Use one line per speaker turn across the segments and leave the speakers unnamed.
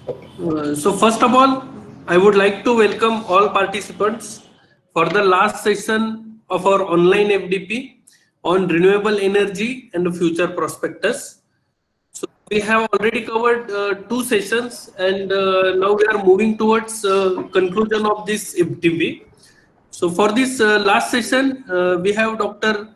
So first of all, I would like to welcome all participants for the last session of our online FDP on renewable energy and the future prospectus. So we have already covered two sessions, and now we are moving towards conclusion of this FDP. So for this last session, we have Dr.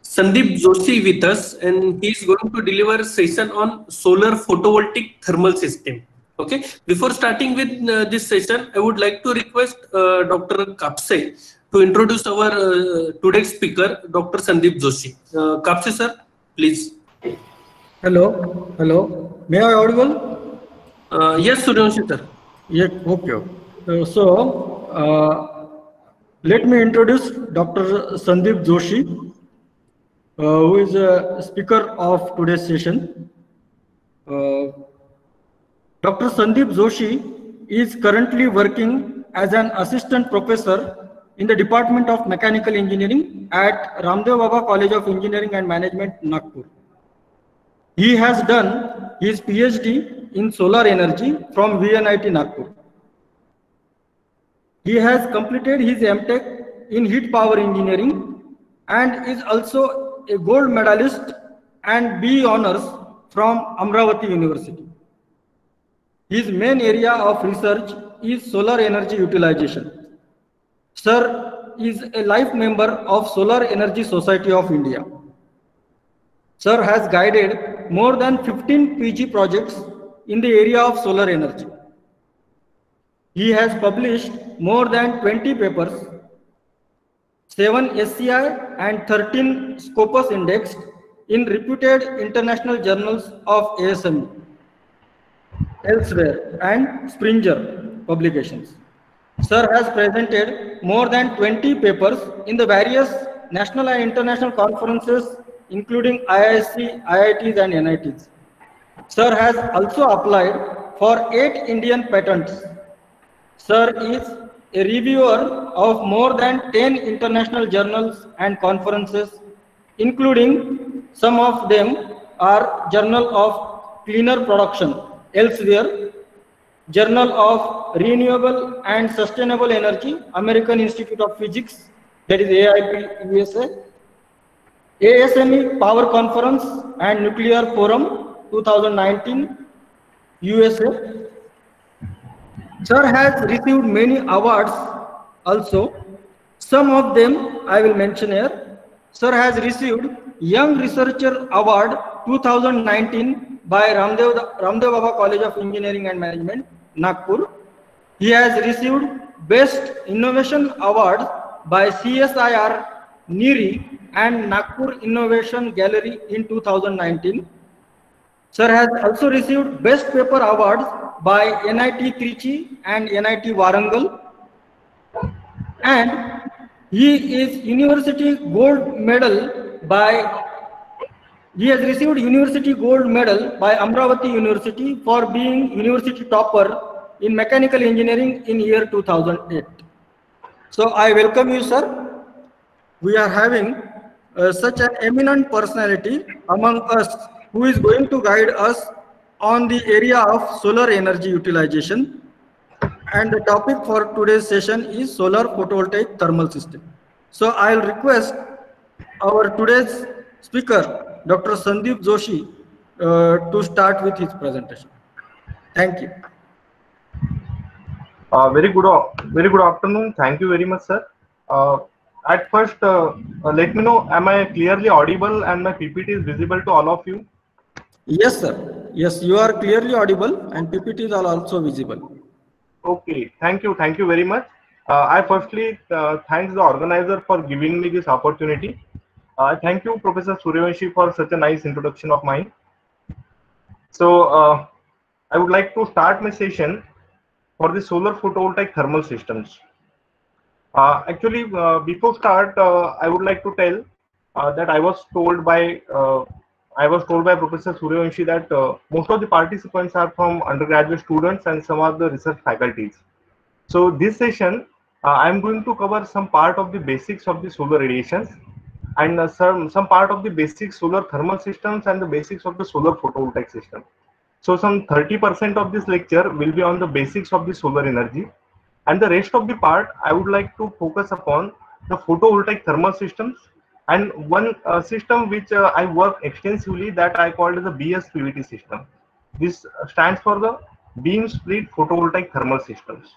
Sandeep Joshi with us, and he is going to deliver a session on solar photovoltaic thermal system. Okay. Before starting with this session, I would like to request Dr. Kapse to introduce our today's speaker, Dr. Sandeep Joshi. Kapse sir, please.
Hello, hello. May I audible?
Yes, Suryavanshi sir.
Yeah, okay. Let me introduce Dr. Sandeep Joshi, who is a speaker of today's session. Dr. Sandeep Joshi is currently working as an assistant professor in the Department of Mechanical Engineering at Ramdev Baba College of Engineering and Management, Nagpur. He has done his PhD in solar energy from VNIT Nagpur. He has completed his MTech in heat power engineering and is also a gold medalist and BE honors from Amravati University. His main area of research is solar energy utilization. Sir is a life member of Solar Energy Society of India. Sir has guided more than 15 PG projects in the area of solar energy. He has published more than 20 papers, 7 SCI and 13 Scopus indexed in reputed international journals of ASME, elsewhere, and Springer publications. Sir has presented more than 20 papers in the various national and international conferences, including IISc, IITs, and NITs. Sir has also applied for 8 Indian patents. Sir is a reviewer of more than 10 international journals and conferences, including some of them are Journal of Cleaner Production, elsewhere, Journal of Renewable and Sustainable Energy, American Institute of Physics, that is AIP USA, ASME Power Conference and Nuclear Forum 2019 USA. Sir has received many awards also. Some of them I will mention here. Sir has received Young Researcher Award 2019 by Ramdev Baba College of Engineering and Management, Nagpur. He has received Best Innovation Award by CSIR NIRI and Nagpur Innovation Gallery in 2019. Sir has also received Best Paper Awards by NIT Trichy and NIT Warangal. And he is University Gold Medal by He has received University Gold Medal by Amravati University for being University topper in Mechanical Engineering in year 2008. So I welcome you, sir. We are having such an eminent personality among us who is going to guide us on the area of solar energy utilization. And the topic for today's session is solar photovoltaic thermal system. So I'll request our today's speaker, Dr. Sandeep Joshi, to start with his presentation. Thank you.
Very good afternoon. Thank you very much, sir. At first, let me know, am I clearly audible and my PPT is visible to all of you?
Yes, sir. Yes, you are clearly audible and PPTs are also visible.
Okay, thank you very much. I firstly thank the organizer for giving me this opportunity. Thank you, Professor Suryavanshi, for such a nice introduction of mine. So, I would like to start my session for the solar photovoltaic thermal systems. Actually, before start, I would like to tell that I was told by Professor Suryavanshi that most of the participants are from undergraduate students and some are the research faculties. So this session, I am going to cover some part of the basics of the solar radiations and some part of the basic solar thermal systems and the basics of the solar photovoltaic system. So some 30% of this lecture will be on the basics of the solar energy, and the rest of the part I would like to focus upon the photovoltaic thermal systems, and one system which I work extensively, that I called as the BSPVT system. This stands for the beam split photovoltaic thermal systems.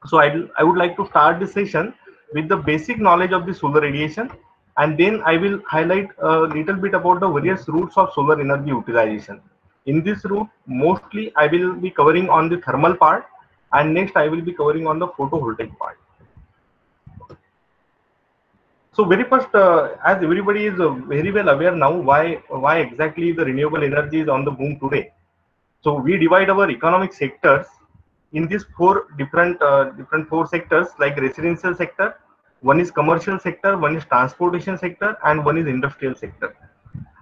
So I would like to start this session with the basic knowledge of the solar radiation, and then I will highlight a little bit about the various routes of solar energy utilization. In this route, mostly I will be covering on the thermal part, and next I will be covering on the photovoltaic part. So very first, as everybody is very well aware now, why exactly the renewable energy is on the boom today. So we divide our economic sectors in these four different four sectors, like residential sector, one is commercial sector, one is transportation sector, and one is industrial sector.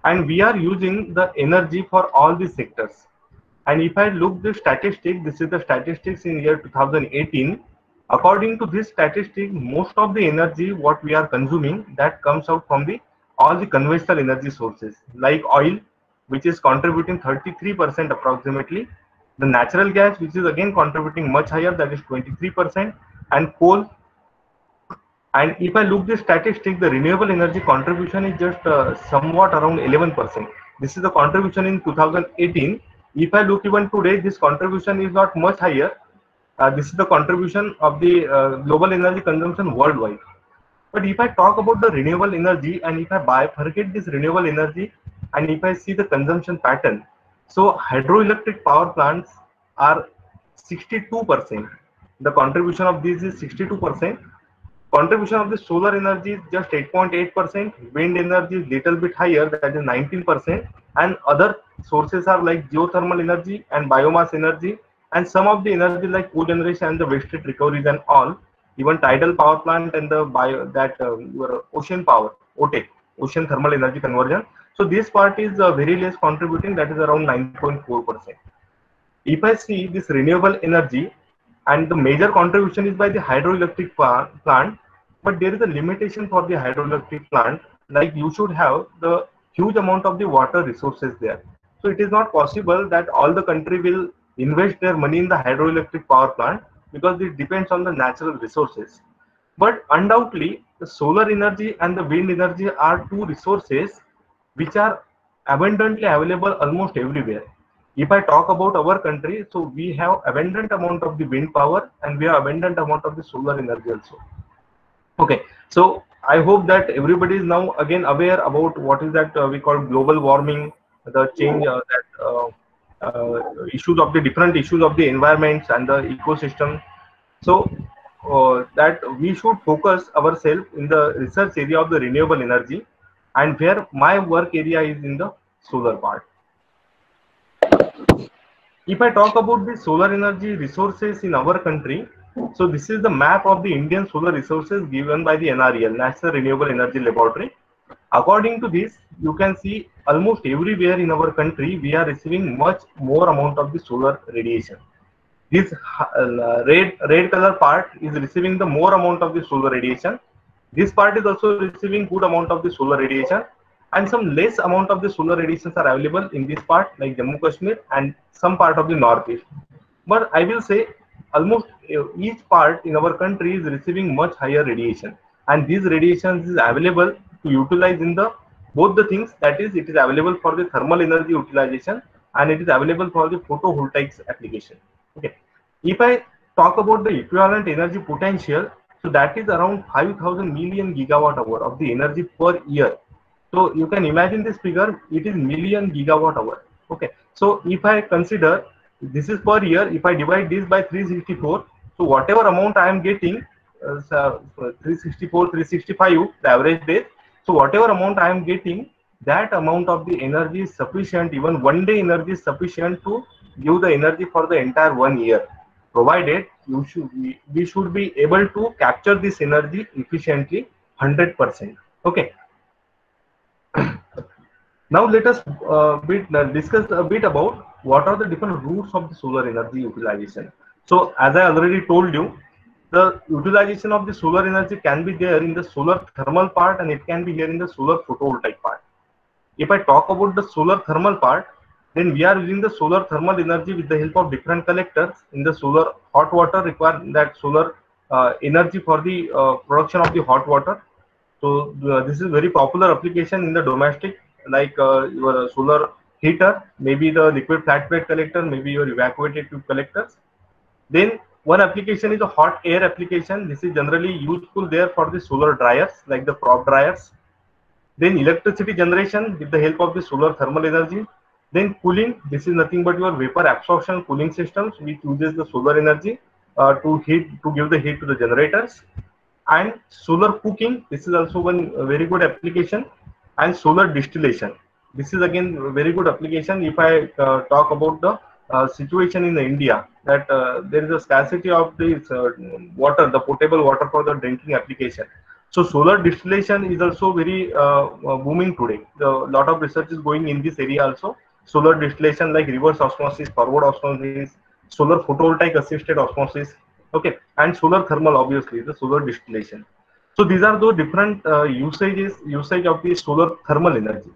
And we are using the energy for all these sectors. And if I look the statistic, this is the statistics in year 2018. According to this statistic, most of the energy what we are consuming, that comes out from all the conventional energy sources, like oil, which is contributing 33% approximately, the natural gas, which is again contributing much higher, that is 23%, and coal. And if I look the statistic, the renewable energy contribution is just somewhat around 11%. This is the contribution in 2018. If I look even today, this contribution is not much higher. This is the contribution of the global energy consumption worldwide. But if I talk about the renewable energy, and if I forget this renewable energy, and if I see the consumption pattern, so hydroelectric power plants are 62%. The contribution of this is 62%. Contribution of the solar energy is just 8.8%. Wind energy is little bit higher, that is 19%. And other sources are like geothermal energy and biomass energy, and some of the energy like cogeneration and the waste heat recoveries and all, even tidal power plant and the your ocean power, OTEC, ocean thermal energy conversion. So this part is very less contributing, that is around 9.4%. If I see this renewable energy, and the major contribution is by the hydroelectric plant, but there is a limitation for the hydroelectric plant, like you should have the huge amount of the water resources there. So it is not possible that all the country will invest their money in the hydroelectric power plant, because it depends on the natural resources. But undoubtedly, the solar energy and the wind energy are two resources which are abundantly available almost everywhere. If I talk about our country, so we have abundant amount of the wind power, and we have abundant amount of the solar energy also. Okay, so I hope that everybody is now again aware about what is that we call global warming, the change issues of the different issues of the environments and the ecosystem. So that we should focus ourselves in the research area of the renewable energy, and where my work area is in the solar part. If I talk about the solar energy resources in our country, so this is the map of the Indian solar resources given by the NREL, National Renewable Energy Laboratory. According to this, you can see almost everywhere in our country, we are receiving much more amount of the solar radiation. This red color part is receiving the more amount of the solar radiation. This part is also receiving good amount of the solar radiation, and some less amount of the solar radiations are available in this part, like Jammu Kashmir and some part of the Northeast. But I will say almost each part in our country is receiving much higher radiation, and these radiations is available to utilize in the both the things, that is, it is available for the thermal energy utilization, and it is available for the photovoltaics application. Okay, if I talk about the equivalent energy potential, so that is around 5,000 million gigawatt hour of the energy per year. So you can imagine this figure, it is million gigawatt hour. Okay, so if I consider this is per year, if I divide this by 364, so whatever amount I am getting, 364, 365, the average day. So whatever amount I am getting, that amount of the energy is sufficient, even one day energy is sufficient to give the energy for the entire 1 year, provided we should be able to capture this energy efficiently 100%. Okay. Now let us discuss a bit about what are the different routes of the solar energy utilization. So as I already told you, the utilization of the solar energy can be there in the solar thermal part, and it can be here in the solar photovoltaic part. If I talk about the solar thermal part, then we are using the solar thermal energy with the help of different collectors. In the solar hot water require that solar energy for the production of the hot water. So this is very popular application in the domestic, like your solar heater, maybe the liquid flat plate collector, maybe your evacuated tube collectors. Then one application is a hot air application. This is generally useful there for the solar dryers, like the crop dryers. Then electricity generation with the help of the solar thermal energy. Then cooling, this is nothing but your vapor absorption cooling systems, which uses the solar energy to give the heat to the generators. And solar cooking, this is also one very good application. And solar distillation, this is again a very good application. If I talk about the situation in India, that there is a scarcity of this water, the potable water for the drinking application. So solar distillation is also very booming today. A lot of research is going in this area also. Solar distillation like reverse osmosis, forward osmosis, solar photovoltaic assisted osmosis, okay, and solar thermal, obviously the solar distillation. So these are the different usage of the solar thermal energy.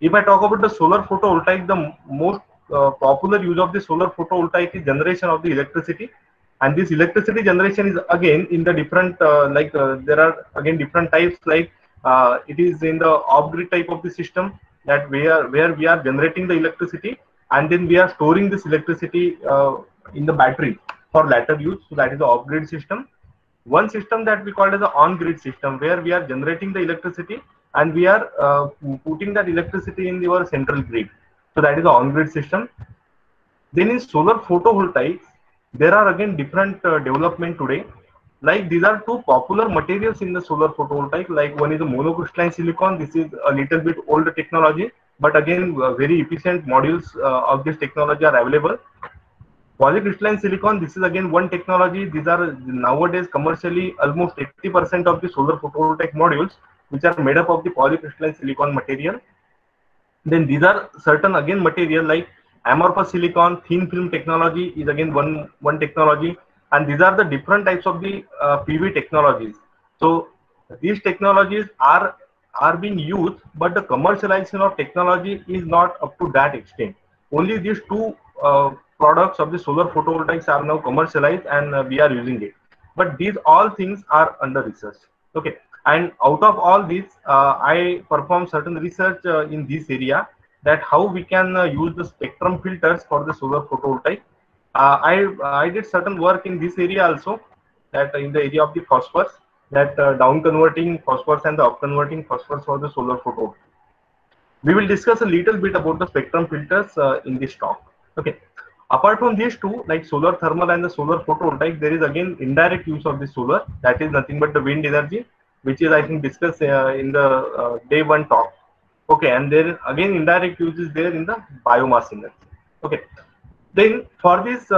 If I talk about the solar photovoltaic, the most popular use of the solar photovoltaic is generation of the electricity. And this electricity generation is again in the different there are again different types, like it is in the off-grid type of the system, that where we are generating the electricity and then we are storing this electricity in the battery for later use. So that is the off-grid system. One system that we call as the on-grid system, where we are generating the electricity and we are putting that electricity in your central grid. So that is the on-grid system. Then in solar photovoltaics, there are again different development today. Like these are two popular materials in the solar photovoltaic. Like one is a monocrystalline silicon. This is a little bit older technology, but again very efficient modules of this technology are available. Polycrystalline silicon, this is again one technology. These are nowadays commercially almost 80% of the solar photovoltaic modules which are made up of the polycrystalline silicon material. Then these are certain again material like amorphous silicon, thin film technology is again one technology, and these are the different types of the PV technologies. So these technologies are being used, but the commercialization of technology is not up to that extent. Only these two products of the solar photovoltaics are now commercialized and we are using it. But these all things are under research. Okay, and out of all this, I perform certain research in this area, that how we can use the spectrum filters for the solar photovoltaic. I did certain work in this area also, that in the area of the phosphors, that down converting phosphors and the up converting phosphors for the solar photovoltaic. We will discuss a little bit about the spectrum filters in this talk. Okay. Apart from these two, like solar thermal and the solar photovoltaic, there is again indirect use of the solar. That is nothing but the wind energy, which is I think discussed in the day one talk. Okay, and then again indirect use is there in the biomass energy. Okay, then for this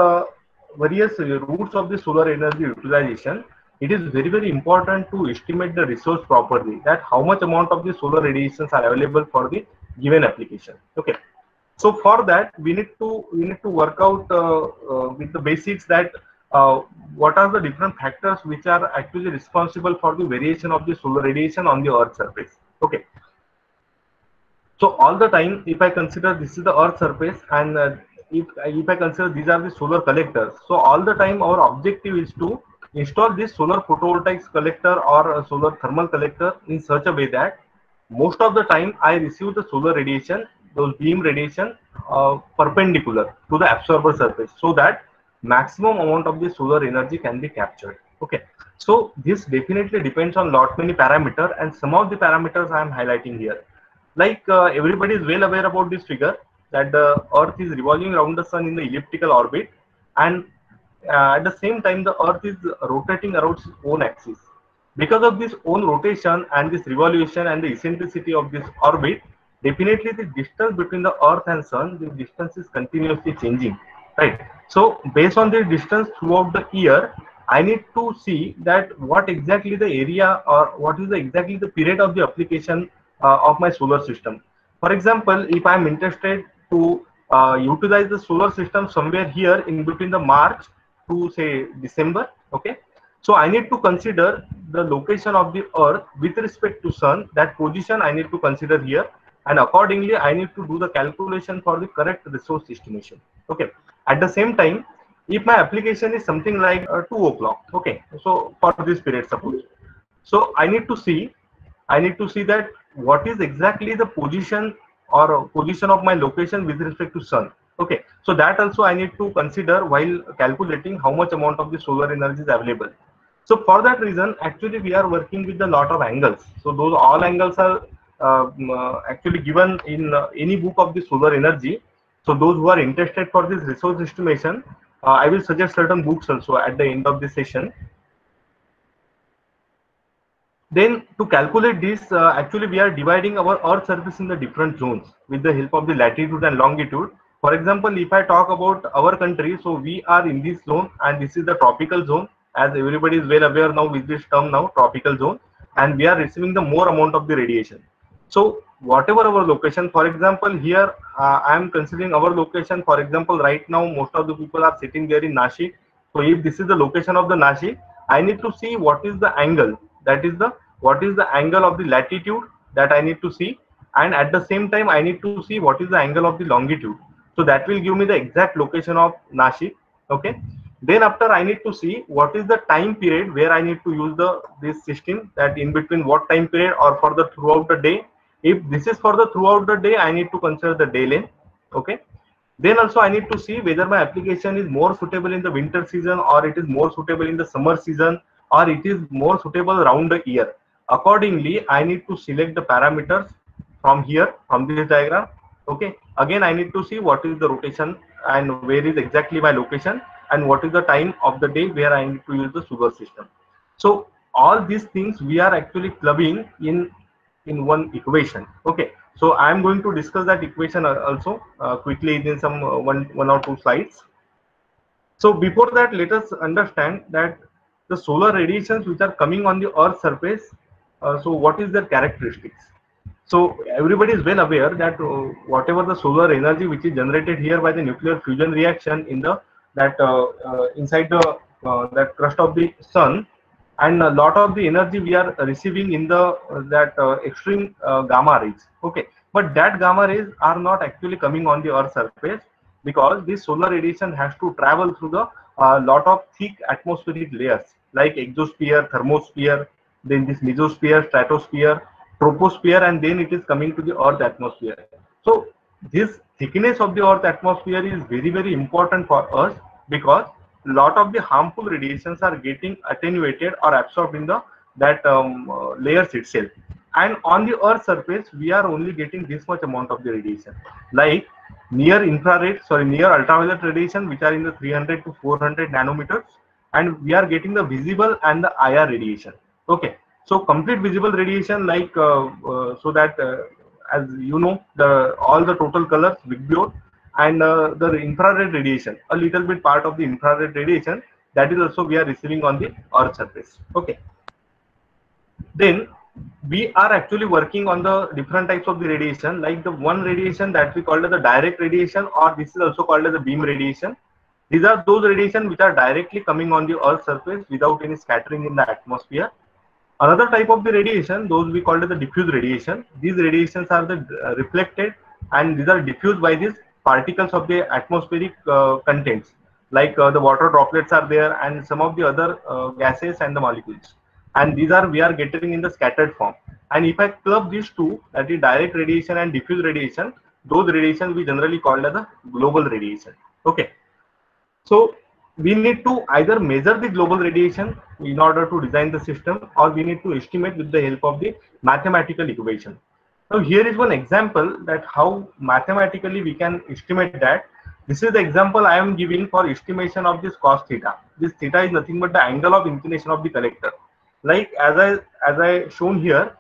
various routes of the solar energy utilization, it is very, very important to estimate the resource properly, that how much amount of the solar radiations are available for the given application. Okay, so for that we need to work out with the basics, that what are the different factors which are actually responsible for the variation of the solar radiation on the Earth's surface. Okay. So all the time, if I consider this is the Earth surface, and if I consider these are the solar collectors, so all the time our objective is to install this solar photovoltaics collector or a solar thermal collector in such a way that most of the time I receive the solar radiation, those beam radiation perpendicular to the absorber surface, so that maximum amount of the solar energy can be captured. Okay, so this definitely depends on lot many parameters, and some of the parameters I am highlighting here. Like everybody is well aware about this figure, that the Earth is revolving around the Sun in the elliptical orbit, and at the same time the Earth is rotating around its own axis. Because of this own rotation and this revolution and the eccentricity of this orbit, definitely the distance between the Earth and Sun, the distance is continuously changing, right? So based on the distance throughout the year, I need to see that what exactly the area or what is exactly the period of the application of my solar system. For example, if I am interested to utilize the solar system somewhere here in between the March to say December, okay, so I need to consider the location of the Earth with respect to Sun. That position I need to consider here. and accordingly I need to do the calculation for the correct resource estimation. Okay, at the same time, if my application is something like 2 o'clock, okay, so for this period suppose, so I need to see that what is exactly the position or position of my location with respect to sun. Okay, so that also I need to consider while calculating how much amount of the solar energy is available. So for that reason, actually we are working with a lot of angles. So those all angles are actually given in any book of the solar energy. So those who are interested for this resource estimation, I will suggest certain books also at the end of the session. Then to calculate this, actually we are dividing our Earth surface in the different zones with the help of the latitude and longitude. For example, if I talk about our country, so we are in this zone and this is the tropical zone, as everybody is well aware now with this term now, tropical zone, and we are receiving the more amount of the radiation. So whatever our location, for example, here I am considering our location. For example, right now most of the people are sitting there in Nashik. So if this is the location of the Nashik, I need to see what is the angle, that is what is the angle of the latitude that I need to see, and at the same time I need to see what is the angle of the longitude. So that will give me the exact location of Nashik. Okay, then after I need to see what is the time period where I need to use this system, that in between what time period or for the throughout the day. If this is for the throughout the day, I need to consider the day length. Okay, then also I need to see whether my application is more suitable in the winter season or it is more suitable in the summer season or it is more suitable around the year. Accordingly, I need to select the parameters from here, from this diagram. Okay, again I need to see what is the rotation and where is exactly my location and what is the time of the day where I need to use the solar system. So all these things we are actually clubbing in one equation. Okay, so I am going to discuss that equation also quickly in some one or two slides. So before that, let us understand that the solar radiations which are coming on the Earth's surface, so what is their characteristics? So everybody is well aware that whatever the solar energy which is generated here by the nuclear fusion reaction in the inside the that crust of the sun, and a lot of the energy we are receiving in the extreme gamma rays. Okay, but that gamma rays are not actually coming on the Earth's surface, because this solar radiation has to travel through the lot of thick atmospheric layers like exosphere, thermosphere, then this mesosphere, stratosphere, troposphere, and then it is coming to the Earth atmosphere. So this thickness of the Earth atmosphere is very, very important for us, because lot of the harmful radiations are getting attenuated or absorbed in the layers itself. And on the Earth surface, we are only getting this much amount of the radiation, like near ultraviolet radiation, which are in the 300 to 400 nanometers, and we are getting the visible and the IR radiation. Okay, so complete visible radiation, like so that as you know, all the total colors, Vigbio, and the infrared radiation, a little bit part of the infrared radiation, that is also we are receiving on the Earth surface. Okay, then we are actually working on the different types of the radiation, like the one radiation that we call as the direct radiation, or this is also called as the beam radiation. These are those radiation which are directly coming on the Earth surface without any scattering in the atmosphere. Another type of the radiation, those we call as the diffuse radiation. These radiations are the reflected, and these are diffused by these particles of the atmospheric contents, like the water droplets are there and some of the other gases and the molecules, and these are we are getting in the scattered form. And if I club these two, that is direct radiation and diffuse radiation, those radiation we generally call as the global radiation. Okay, so we need to either measure the global radiation in order to design the system, or we need to estimate with the help of the mathematical equation. Now here is one example that how mathematically we can estimate that. This is the example I am giving for estimation of this cos theta. This theta is nothing but the angle of inclination of the collector. Like as I shown here,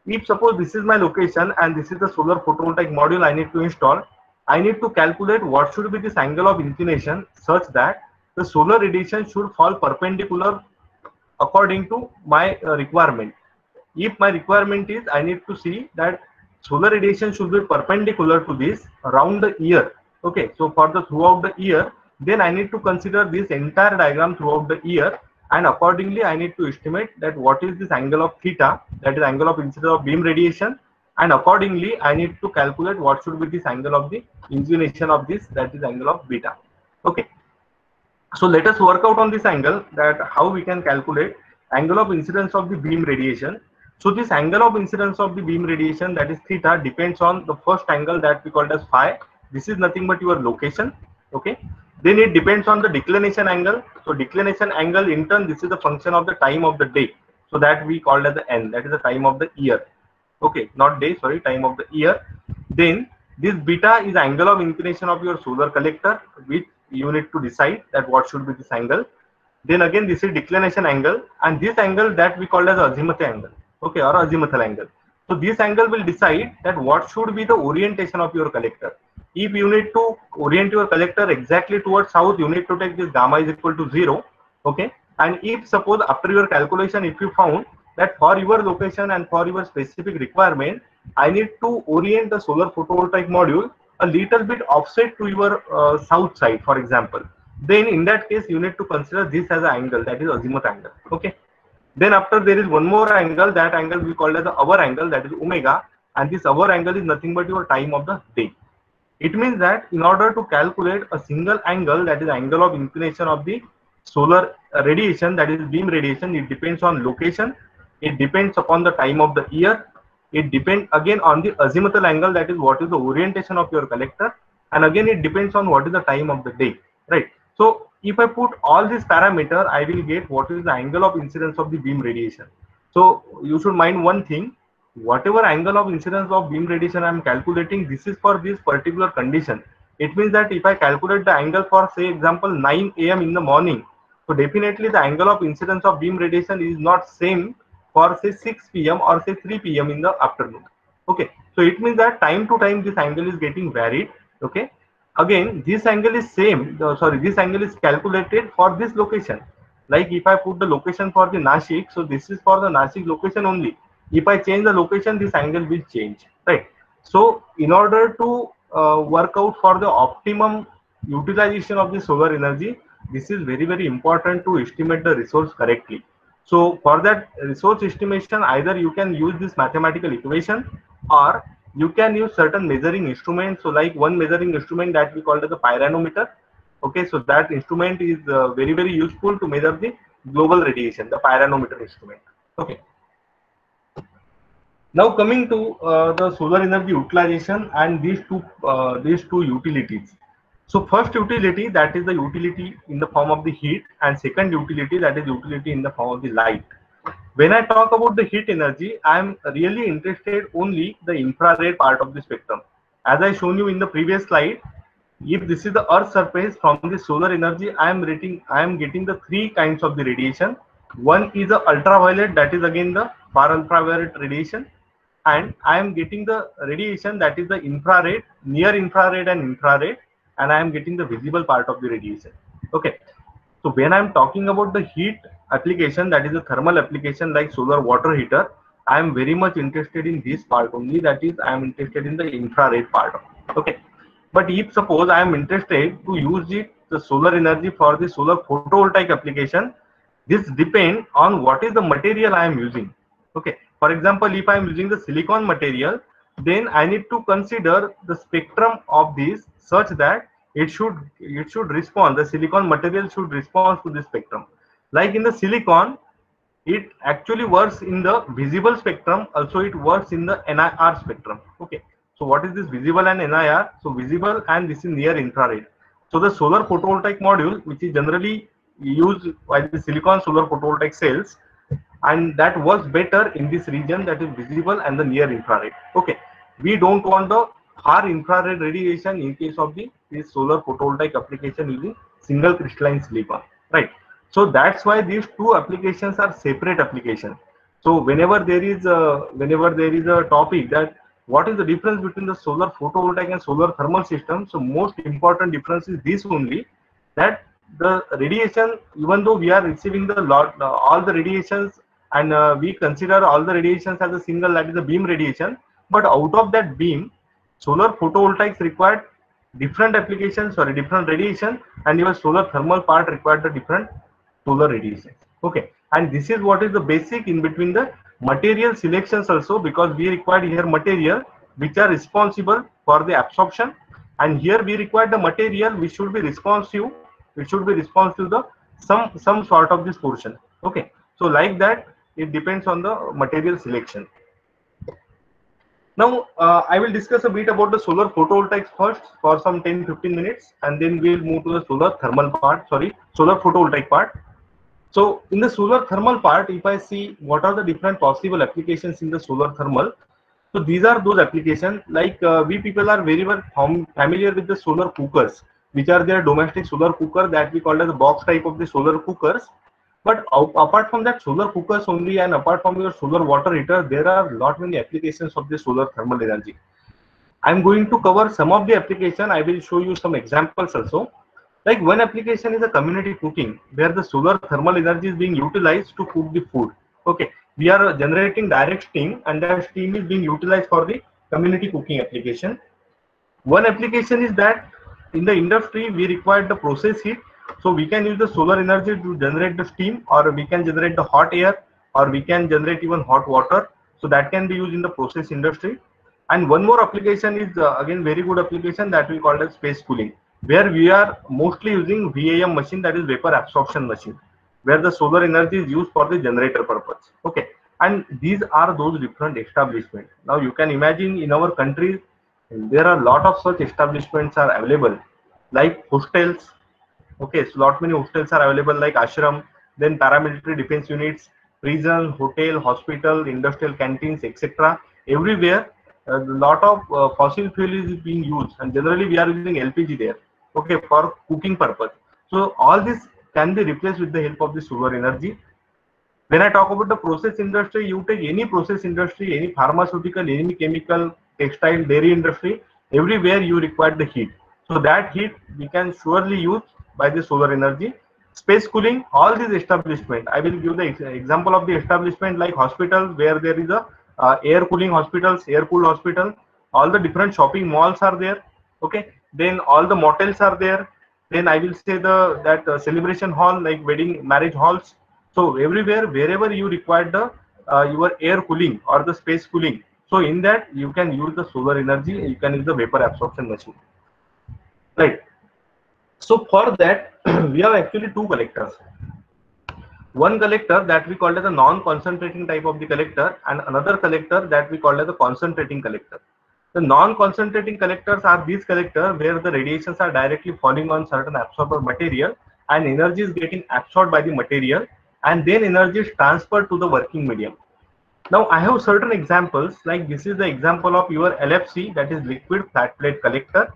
if suppose this is my location and this is the solar photovoltaic module I need to install, I need to calculate what should be this angle of inclination such that the solar radiation should fall perpendicular according to my requirement. If my requirement is I need to see that solar radiation should be perpendicular to this around the year. Okay, so for the throughout the year, then I need to consider this entire diagram throughout the year, and accordingly I need to estimate that what is this angle of theta, that is angle of incidence of beam radiation, and accordingly I need to calculate what should be this angle of the inclination of this, that is angle of beta. Okay, so let us work out on this angle, that how we can calculate angle of incidence of the beam radiation. So this angle of incidence of the beam radiation, that is theta, depends on the first angle that we called as phi. This is nothing but your location. Okay, then it depends on the declination angle. So declination angle in turn, this is the function of the time of the day, so that we called as the n, that is the time of the year. Okay, not day, sorry, time of the year. Then this beta is angle of inclination of your solar collector, which you need to decide that what should be this angle. Then again, this is declination angle, and this angle that we call as azimuth angle, okay, or azimuthal angle. So this angle will decide that what should be the orientation of your collector. If you need to orient your collector exactly towards south, you need to take this gamma is equal to 0. Okay, and if suppose after your calculation, if you found that for your location and for your specific requirement, I need to orient the solar photovoltaic module a little bit offset to your south side, for example, then in that case you need to consider this as an angle, that is azimuth angle. Okay, then after there is one more angle, that angle we call as the hour angle, that is omega, and this hour angle is nothing but your time of the day. It means that in order to calculate a single angle, that is angle of inclination of the solar radiation, that is beam radiation, it depends on location, it depends upon the time of the year, it depends again on the azimuthal angle, that is what is the orientation of your collector, and again it depends on what is the time of the day, right? So if I put all these parameters, I will get what is the angle of incidence of the beam radiation. So you should mind one thing, whatever angle of incidence of beam radiation I am calculating, this is for this particular condition. It means that if I calculate the angle for, say example, 9 AM in the morning, so definitely the angle of incidence of beam radiation is not same for say 6 PM or say 3 PM in the afternoon. Okay, so it means that time to time this angle is getting varied. Okay, again this angle is same, this angle is calculated for this location. Like if I put the location for the Nashik, so this is for the Nashik location only. If I change the location, this angle will change, right? So in order to work out for the optimum utilization of the solar energy, this is very, very important to estimate the resource correctly. So for that resource estimation, either you can use this mathematical equation or you can use certain measuring instruments. So like one measuring instrument that we call as the pyranometer. Okay, so that instrument is very, very useful to measure the global radiation, the pyranometer instrument. Okay. Now coming to the solar energy utilization and these two utilities. So first utility, that is the utility in the form of the heat, and second utility, that is utility in the form of the light. When I talk about the heat energy, I am really interested only the infrared part of the spectrum. As I shown you in the previous slide, if this is the Earth's surface, from the solar energy, I am getting the three kinds of the radiation. One is the ultraviolet, that is again the far ultraviolet radiation, and I am getting the radiation that is the infrared, near infrared and infrared, and I am getting the visible part of the radiation. Okay, so when I am talking about the heat application, that is the thermal application like solar water heater, I am very much interested in this part only, that is I am interested in the infrared part. Okay, but if suppose I am interested to use the solar energy for the solar photovoltaic application, this depends on what is the material I am using. Okay, for example, if I am using the silicon material, then I need to consider the spectrum of this such that it should respond, the silicon material should respond to the spectrum. Like in the silicon, it actually works in the visible spectrum, also it works in the NIR spectrum. Okay, so what is this visible and NIR? So visible, and this is near infrared. So the solar photovoltaic module, which is generally used by the silicon solar photovoltaic cells, and that works better in this region, that is visible and the near infrared. Okay, we don't want the far infrared radiation in case of this solar photovoltaic application using single crystalline silicon, right? So that's why these two applications are separate applications. So whenever there is a topic that what is the difference between the solar photovoltaic and solar thermal system, so most important difference is this only, that the radiation, even though we are receiving all the radiations, and we consider all the radiations as a single, that is the beam radiation, but out of that beam, solar photovoltaics required different applications, sorry, different radiation, and your solar thermal part required the different solar radiation. Okay, and this is what is the basic in between the material selections also, because we require here material which are responsible for the absorption, and here we require the material which should be responsive, the some sort of this portion. Okay, so like that it depends on the material selection. Now I will discuss a bit about the solar photovoltaics first for some 10-15 minutes, and then we'll move to the solar photovoltaic part. So in the solar thermal part, if I see what are the different possible applications in the solar thermal, so these are those applications like we people are very well familiar with the solar cookers, which are their domestic solar cooker that we call as the box type of the solar cookers. But apart from that solar cookers only, and apart from your solar water heater, there are lot many applications of the solar thermal energy. I'm going to cover some of the application. I will show you some examples also. Like one application is a community cooking, where the solar thermal energy is being utilized to cook the food. Okay, we are generating direct steam, and that steam is being utilized for the community cooking application. One application is that in the industry we require the process heat, so we can use the solar energy to generate the steam, or we can generate the hot air, or we can generate even hot water. So that can be used in the process industry. And one more application is again very good application that we call as space cooling, where we are mostly using VAM machine, that is vapor absorption machine, where the solar energy is used for the generator purpose. Okay, and these are those different establishments. Now you can imagine in our country there are a lot of such establishments are available, like hostels. Okay, so lot many hostels are available, like ashram, then paramilitary defense units, prison, hotel, hospital, industrial canteens, etc. Everywhere a lot of fossil fuel is being used, and generally we are using LPG there, okay, for cooking purpose. So all this can be replaced with the help of the solar energy. When I talk about the process industry, you take any process industry, any pharmaceutical, any chemical, textile, dairy industry, everywhere you require the heat. So that heat we can surely use by the solar energy. Space cooling, all these establishment, I will give the example of the establishment like hospital, where there is a air cooling hospitals, air cooled hospital. All the different shopping malls are there. Okay, then all the motels are there. Then I will say that celebration hall, like wedding, marriage halls. So everywhere, wherever you require the your air cooling or the space cooling, so in that you can use the solar energy. You can use the vapor absorption machine, right? So for that we have actually two collectors. One collector that we call as a non-concentrating type of the collector, and another collector that we call as a concentrating collector. The non-concentrating collectors are these collectors where the radiations are directly falling on certain absorber material, and energy is getting absorbed by the material, and then energy is transferred to the working medium. Now I have certain examples, like this is the example of your LFC, that is liquid flat plate collector,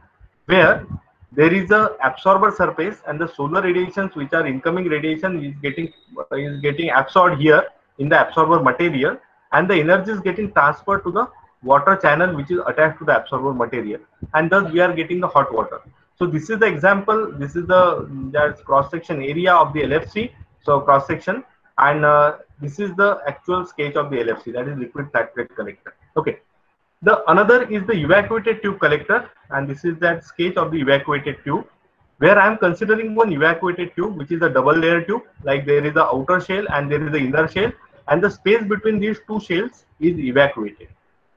where there is a absorber surface, and the solar radiations which are incoming radiation is getting absorbed here in the absorber material, and the energy is getting transferred to the water channel which is attached to the absorber material, and thus we are getting the hot water. So this is the example. This is the cross section area of the LFC, so cross section, and this is the actual sketch of the LFC, that is liquid flat plate collector. Okay. The another is the evacuated tube collector, and this is that sketch of the evacuated tube, where I am considering one evacuated tube which is a double layer tube, like there is the outer shell and there is the inner shell, and the space between these two shells is evacuated,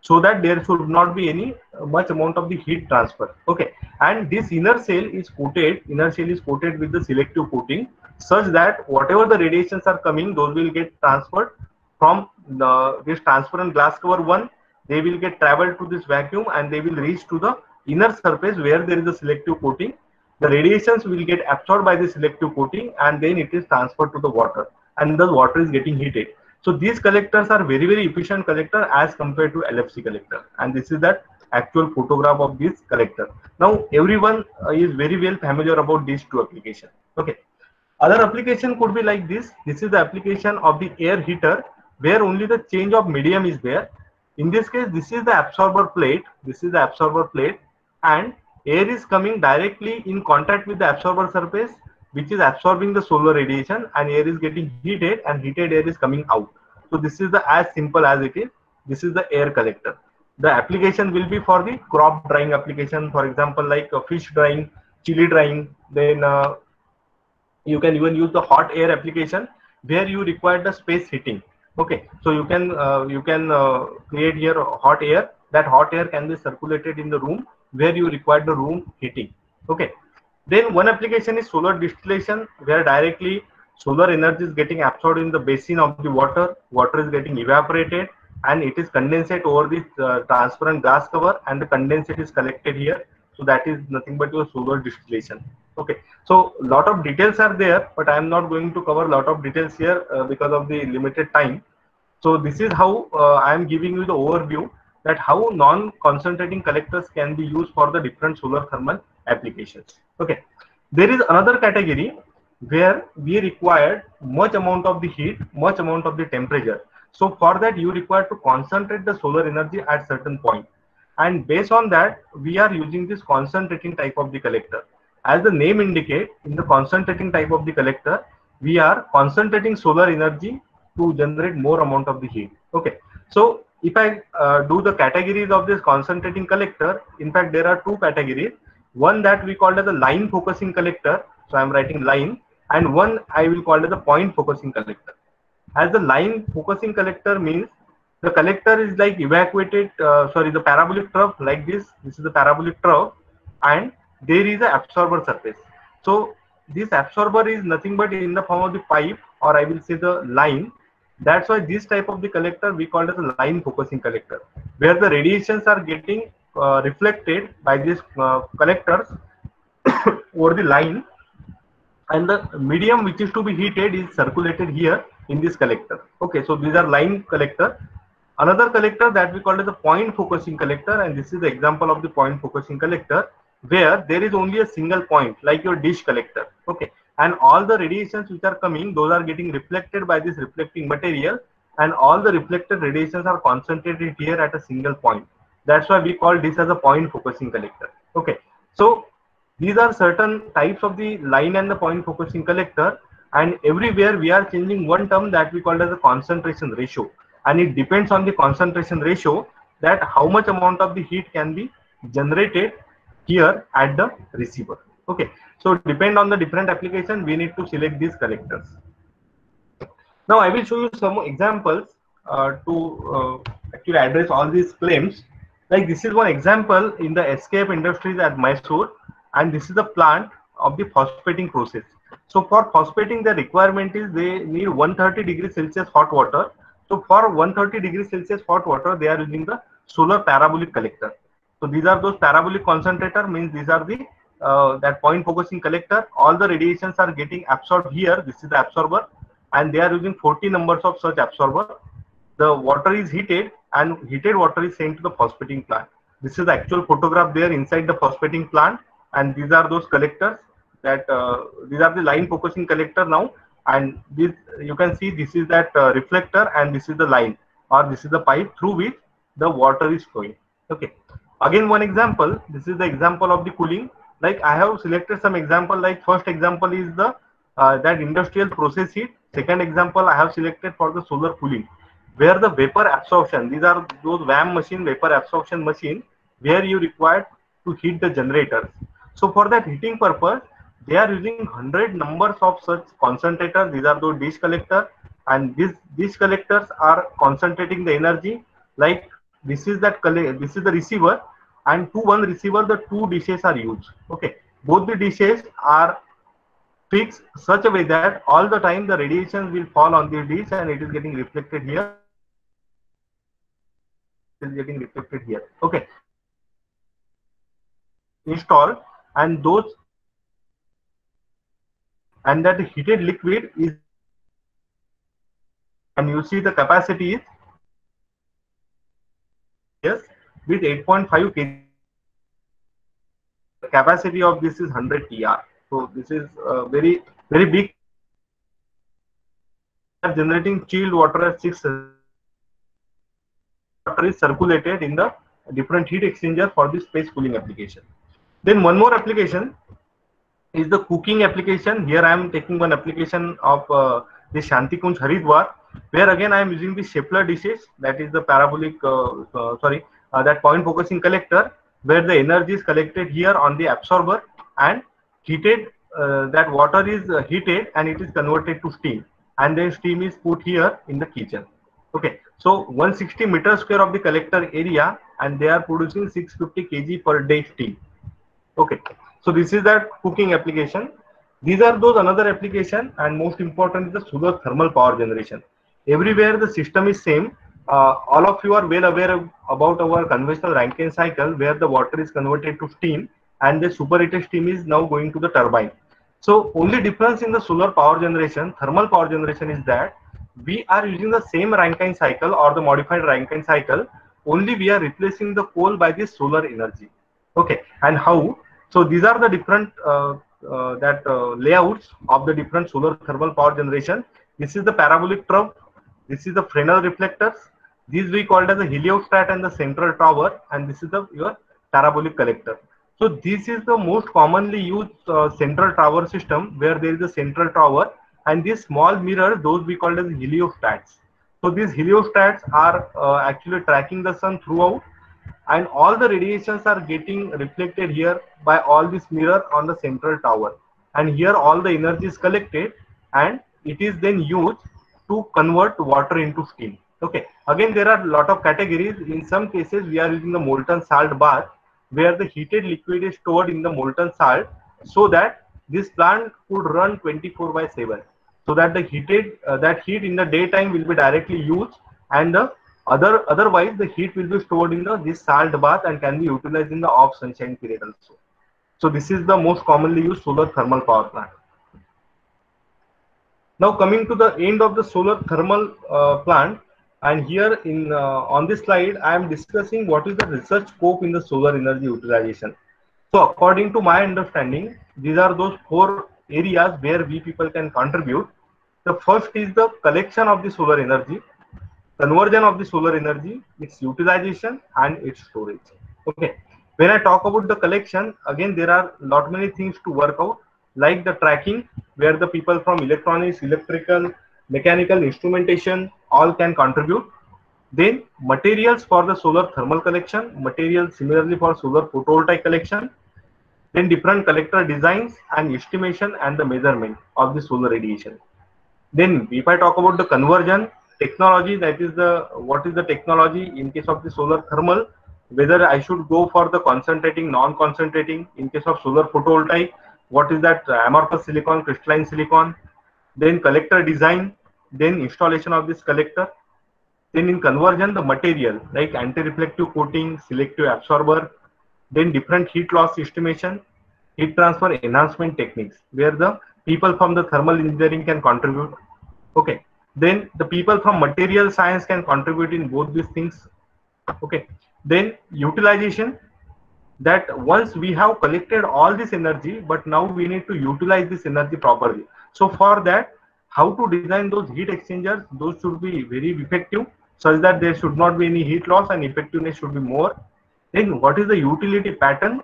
so that there should not be any much amount of the heat transfer. Okay, and this inner shell is coated with the selective coating, such that whatever the radiations are coming, those will get transferred from this transparent glass cover one. They will get traveled to this vacuum, and they will reach to the inner surface where there is a selective coating. The radiations will get absorbed by the selective coating, and then it is transferred to the water, and the water is getting heated. So these collectors are very, very efficient collector as compared to LFC collector, and this is that actual photograph of this collector. Now everyone is very well familiar about these two applications. Okay, other application could be like this. This is the application of the air heater, where only the change of medium is there. In this case, this is the absorber plate. This is the absorber plate, and air is coming directly in contact with the absorber surface, which is absorbing the solar radiation, and air is getting heated, and heated air is coming out. So this is the as simple as it is. This is the air collector. The application will be for the crop drying application, for example, like fish drying, chili drying. Then you can even use the hot air application, where you require the space heating. Okay, so you can create here hot air. That hot air can be circulated in the room where you require the room heating. Okay, then one application is solar distillation, where directly solar energy is getting absorbed in the basin of the water. Water is getting evaporated and it is condensate over this transparent glass cover, and the condensate is collected here. So that is nothing but your solar distillation. Okay, so lot of details are there, but I am not going to cover a lot of details here because of the limited time. So this is how I am giving you the overview that how non-concentrating collectors can be used for the different solar thermal applications. Okay, there is another category where we require much amount of the heat, much amount of the temperature. So for that you require to concentrate the solar energy at certain point, and based on that we are using this concentrating type of the collector. As the name indicates, in the concentrating type of the collector, we are concentrating solar energy to generate more amount of the heat. Okay, so if I do the categories of this concentrating collector, in fact there are two categories. One that we call as a line focusing collector, so I am writing line, and one I will call as a point focusing collector. As the line focusing collector means the collector is like evacuated, the parabolic trough like this. This is the parabolic trough, and there is an absorber surface. So this absorber is nothing but in the form of the pipe, or I will say the line. That's why this type of the collector we call it a line focusing collector, where the radiations are getting reflected by these collectors over the line, and the medium which is to be heated is circulated here in this collector. Okay, so these are line collector. Another collector that we call as a point focusing collector, and this is the example of the point focusing collector, where there is only a single point like your dish collector. Okay, and all the radiations which are coming, those are getting reflected by this reflecting material, and all the reflected radiations are concentrated here at a single point. That's why we call this as a point focusing collector. Okay, so these are certain types of the line and the point focusing collector, and everywhere we are changing one term that we call as a concentration ratio, and it depends on the concentration ratio that how much amount of the heat can be generated here at the receiver. Okay, so depend on the different application, we need to select these collectors. Now I will show you some examples to actually address all these claims. Like this is one example in the SKF Industries at Mysore, and this is the plant of the phosphating process. So for phosphating, the requirement is they need 130 degrees Celsius hot water. So for 130 degrees Celsius hot water, they are using the solar parabolic collector. So these are those parabolic concentrator, means these are the that point focusing collector. All the radiations are getting absorbed here. This is the absorber, and they are using 40 numbers of such absorber. The water is heated, and heated water is sent to the phosphating plant. This is the actual photograph there inside the phosphating plant, and these are those collectors that these are the line focusing collector now, and this you can see this is that reflector, and this is the line, or this is the pipe through which the water is flowing. Okay, again one example. This is the example of the cooling. Like I have selected some example, like first example is the that industrial process heat. Second example I have selected for the solar cooling, where the vapor absorption, these are those VAM machine, vapor absorption machine, where you require to heat the generators. So for that heating purpose, they are using 100 numbers of such concentrators. These are those dish collector, and these collectors are concentrating the energy. Like this is that this is the receiver, and to one receiver the two dishes are used. Okay, both the dishes are fixed such a way that all the time the radiations will fall on the dish, and it is getting reflected here. It is getting reflected here. Okay, installed, and those, and that heated liquid is, and you see the capacity is yes with 8.5 kg. The capacity of this is 100 TR. So this is very big. Generating chilled water at 6. Water is circulated in the different heat exchanger for the space cooling application. Then one more application is the cooking application. Here I am taking one application of the Shanti Kunj Haridwar, where again I am using the Shepler dishes, that is the parabolic, that point focusing collector, where the energy is collected here on the absorber and heated. That water is heated and it is converted to steam, and then steam is put here in the kitchen. Okay, so 160 meters square of the collector area, and they are producing 650 kg per day steam. Okay, so this is that cooking application. These are those another application, and most important is the solar thermal power generation. Everywhere the system is same. All of you are well aware about our conventional Rankine cycle, where the water is converted to steam, and the superheated steam is now going to the turbine. So only difference in the solar power generation, thermal power generation, is that we are using the same Rankine cycle or the modified Rankine cycle. Only we are replacing the coal by this solar energy. Okay, and how? So these are the different layouts of the different solar thermal power generation. This is the parabolic trough. This is the Fresnel reflectors. These we called as the heliostat and the central tower, and this is the your parabolic collector. So this is the most commonly used central tower system, where there is a central tower, and these small mirrors, those we called as heliostats. So these heliostats are actually tracking the sun throughout, and all the radiations are getting reflected here by all this mirror on the central tower, and here all the energy is collected, and it is then used to convert water into steam. Okay, again there are a lot of categories. In some cases we are using the molten salt bath, where the heated liquid is stored in the molten salt, so that this plant could run 24/7, so that the that heat in the daytime will be directly used, and the otherwise the heat will be stored in this salt bath and can be utilized in the off sunshine period also. So this is the most commonly used solar thermal power plant. Now coming to the end of the solar thermal plant, and here in on this slide I am discussing what is the research scope in the solar energy utilization. So according to my understanding, these are those 4 areas where we people can contribute. The first is the collection of the solar energy, conversion of the solar energy, its utilization, and its storage. Okay, when I talk about the collection, again there are lot many things to work out, like the tracking, where the people from electronics, electrical, mechanical, instrumentation all can contribute. Then materials for the solar thermal collection, materials similarly for solar photovoltaic collection. Then different collector designs and estimation and the measurement of the solar radiation. Then if I talk about the conversion technology, that is what is the technology in case of the solar thermal, whether I should go for the concentrating, non-concentrating. In case of solar photovoltaic, what is that amorphous silicon, crystalline silicon. Then collector design, then installation of this collector. Then in conversion, the material like anti-reflective coating, selective absorber. Then different heat loss estimation, heat transfer enhancement techniques, where the people from the thermal engineering can contribute. Okay, then the people from material science can contribute in both these things. Okay, then utilization, that once we have collected all this energy, but now we need to utilize this energy properly. So for that, how to design those heat exchangers, those should be very effective, such that there should not be any heat loss and effectiveness should be more. Then what is the utility pattern,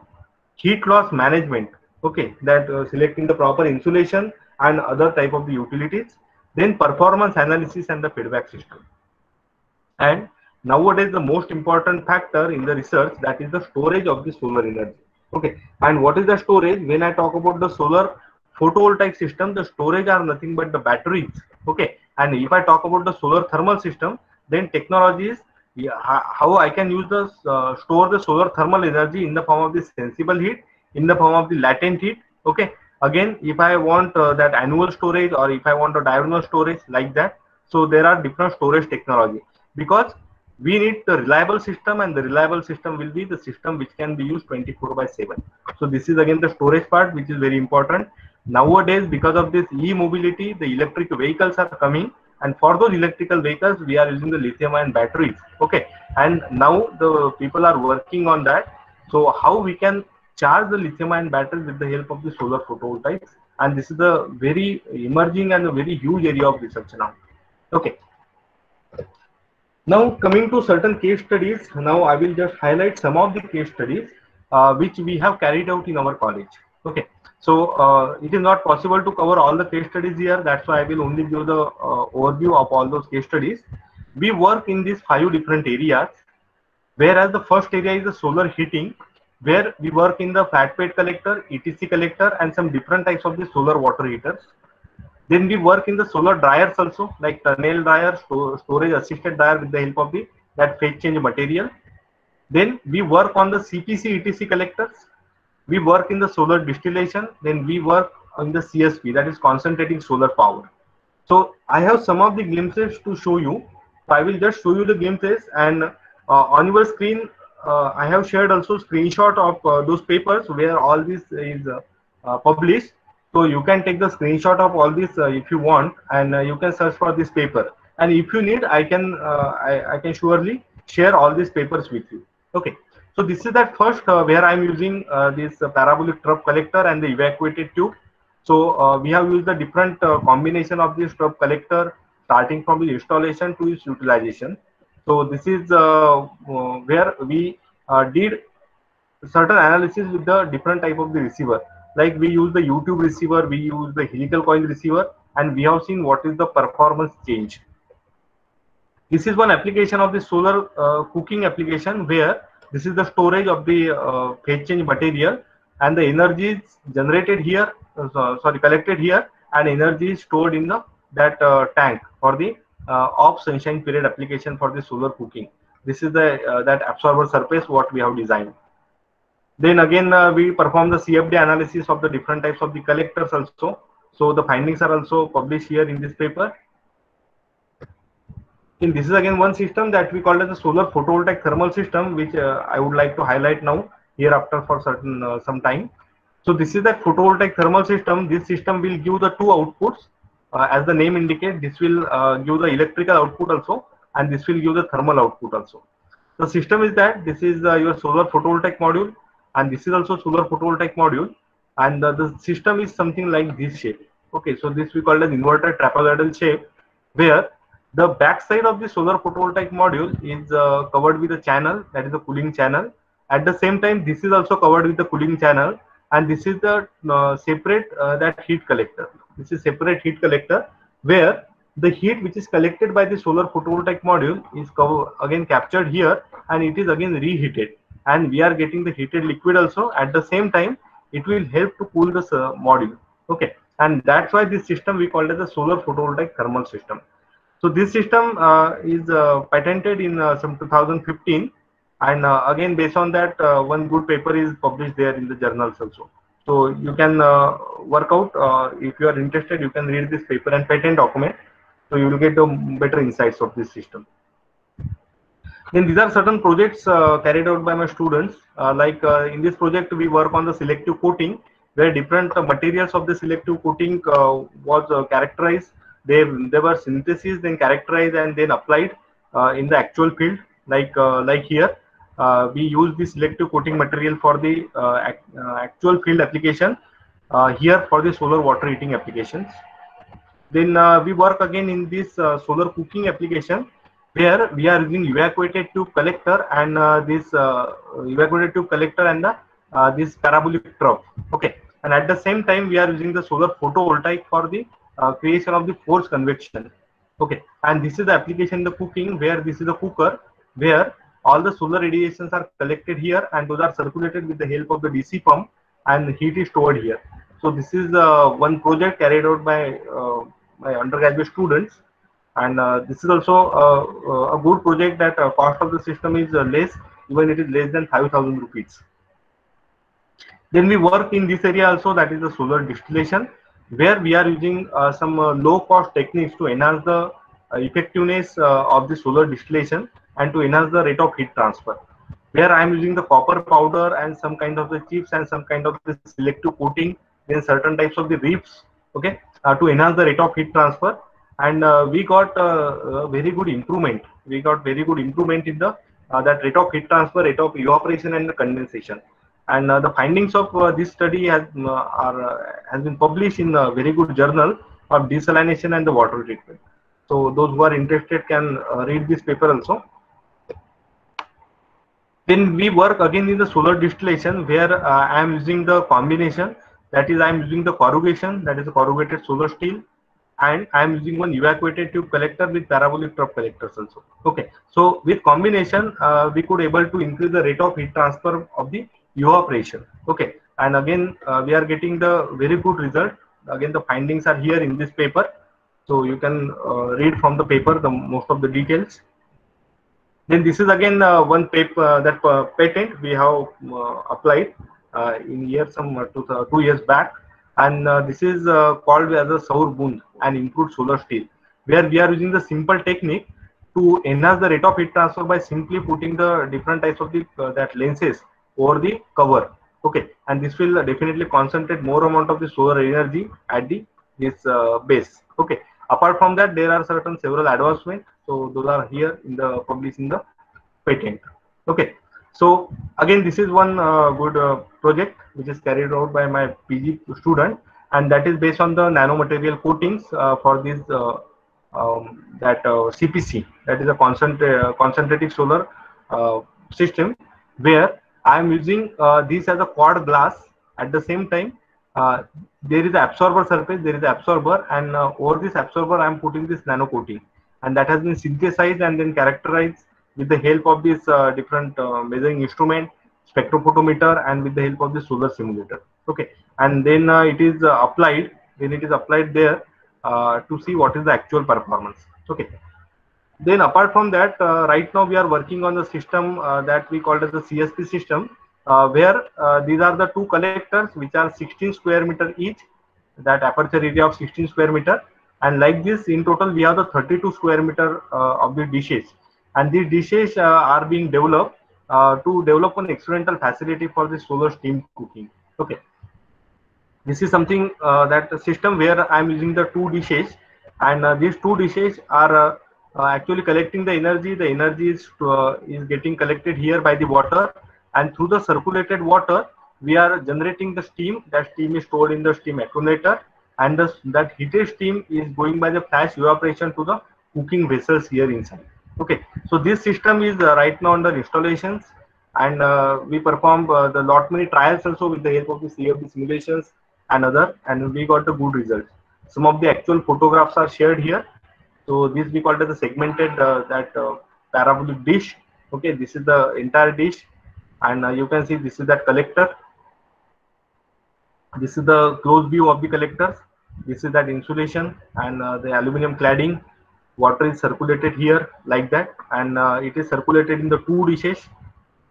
heat loss management, okay, that selecting the proper insulation and other type of the utilities. Then performance analysis and the feedback system. And nowadays the most important factor in the research, that is the storage of the solar energy. Okay, and what is the storage? When I talk about the solar photovoltaic system, the storage are nothing but the batteries. Okay, and if I talk about the solar thermal system, then technologies, how I can use the store the solar thermal energy in the form of the sensible heat, in the form of the latent heat. Okay, again if I want that annual storage, or if I want a diurnal storage, like that. So there are different storage technology, because we need the reliable system, and the reliable system will be the system which can be used 24/7. So this is again the storage part, which is very important nowadays. Because of this e-mobility, the electric vehicles are coming, and for those electrical vehicles we are using the lithium-ion batteries. Okay, and now the people are working on that. So how we can charge the lithium-ion batteries with the help of the solar photovoltaics, and this is a very emerging and a very huge area of research now. Okay, now coming to certain case studies, now I will just highlight some of the case studies which we have carried out in our college. Okay, so it is not possible to cover all the case studies here, that's why I will only give the overview of all those case studies. We work in these 5 different areas, whereas the first area is the solar heating, where we work in the flat plate collector, ETC collector, and some different types of the solar water heaters. Then we work in the solar dryers also, like tunnel dryer, storage assisted dryer with the help of the that phase change material. Then we work on the CPC ETC collectors. We work in the solar distillation. Then we work on the CSP, that is concentrating solar power. So I have some of the glimpses to show you. So I will just show you the glimpses, and on your screen I have shared also screenshot of those papers where all this is published. So you can take the screenshot of all this if you want, and you can search for this paper. And if you need, I can surely share all these papers with you. Okay. So this is that first where I am using this parabolic trough collector and the evacuated tube. So we have used the different combination of this trough collector, starting from the installation to its utilization. So this is where we did certain analysis with the different type of the receiver. Like we use the U-tube receiver, we use the helical coil receiver, and we have seen what is the performance change. This is one application of the solar cooking application, where this is the storage of the phase change material, and the energy is generated here, collected here, and energy is stored in that tank for the off sunshine period application for the solar cooking. This is the that absorber surface what we have designed. Then again we perform the CFD analysis of the different types of the collectors also. So the findings are also published here in this paper. And this is again one system that we call as the solar photovoltaic thermal system, which I would like to highlight now hereafter for certain some time. So this is that photovoltaic thermal system. This system will give the two outputs. As the name indicates, this will give the electrical output also, and this will give the thermal output also. The system is that this is your solar photovoltaic module, and this is also solar photovoltaic module, and the system is something like this shape. Okay, so this we call as inverted trapezoidal shape, where the back side of the solar photovoltaic module is covered with a channel, that is a cooling channel. At the same time, this is also covered with the cooling channel, and this is the separate that heat collector. This is separate heat collector, where the heat which is collected by the solar photovoltaic module is again captured here, and it is again reheated, and we are getting the heated liquid also. At the same time, it will help to cool the module. Okay, and that's why this system we call it as a solar photovoltaic thermal system. So this system is patented in some 2015, and again based on that one good paper is published there in the journals also. So you can work out, if you are interested, you can read this paper and patent document, so you will get the better insights of this system. Then these are certain projects carried out by my students. In this project we work on the selective coating, where different materials of the selective coating was characterized. They were synthesis, then characterized, and then applied in the actual field. Like here, we use the selective coating material for the actual field application. Here for the solar water heating applications. Then we work again in this solar cooking application, where we are using evacuated tube collector and this evacuated tube collector and this parabolic trough. Okay, and at the same time we are using the solar photovoltaic for the creation of the forced convection. Okay, and this is the application in the cooking, where this is the cooker, where all the solar radiations are collected here, and those are circulated with the help of the DC pump, and heat is stored here. So this is one project carried out by my undergraduate students, and this is also a good project. That cost of the system is less, even it is less than 5,000 rupees. Then we work in this area also, that is the solar distillation, where we are using some low cost techniques to enhance the effectiveness of the solar distillation and to enhance the rate of heat transfer, where I am using the copper powder and some kind of the chips and some kind of the selective coating, then certain types of the reefs, okay, to enhance the rate of heat transfer. And we got a very good improvement. We got very good improvement in the that rate of heat transfer, rate of evaporation, and the condensation. And the findings of this study has been published in a very good journal of desalination and the water treatment. So those who are interested can read this paper also. Then we work again in the solar distillation, where I am using the combination, that is I am using the corrugation, that is a corrugated solar steel, and I am using one evacuated tube collector with parabolic trough collectors also. Okay, so with combination we could able to increase the rate of heat transfer of the evaporation. Okay, and again we are getting the very good result again the findings are here in this paper, so you can read from the paper the most of the details. Then this is again one paper that patent we have applied in year some 2 years back, and this is called as a Saur Bund and improved solar steel, where we are using the simple technique to enhance the rate of heat transfer by simply putting the different types of the that lenses over the cover. Okay, and this will definitely concentrate more amount of the solar energy at the this base. Okay, apart from that, there are certain several advancements. So those are here in the published in the patent. Okay, so again this is one good project which is carried out by my PG student, and that is based on the nanomaterial coatings for this CPC, that is a concentrated solar system, where I am using this as a quad glass. At the same time, there is an absorber surface, there is an absorber, and over this absorber I am putting this nano coating, and that has been synthesized and then characterized with the help of this different measuring instrument, spectrophotometer, and with the help of the solar simulator. Okay, and then it is applied. Then it is applied there to see what is the actual performance. Okay. Then apart from that, right now we are working on the system that we call as the CSP system, where these are the two collectors which are 16 square meter each, that aperture area of 16 square meter, and like this in total we have the 32 square meter of the dishes, and these dishes are being developed to develop an experimental facility for the solar steam cooking. Okay, this is something that system where I am using the two dishes, and these two dishes are actually collecting the energy. The energy is getting collected here by the water, and through the circulated water we are generating the steam. That steam is stored in the steam accumulator, and that heated steam is going by the flash evaporation to the cooking vessels here inside. Okay, so this system is right now under installations, and we perform the lot many trials also with the help of the CFD simulations and other, and we got the good results. Some of the actual photographs are shared here. So this we call it as a segmented parabolic dish. Okay, this is the entire dish, and you can see this is that collector. This is the close view of the collectors. This is that insulation and the aluminum cladding. Water is circulated here like that, and it is circulated in the two dishes.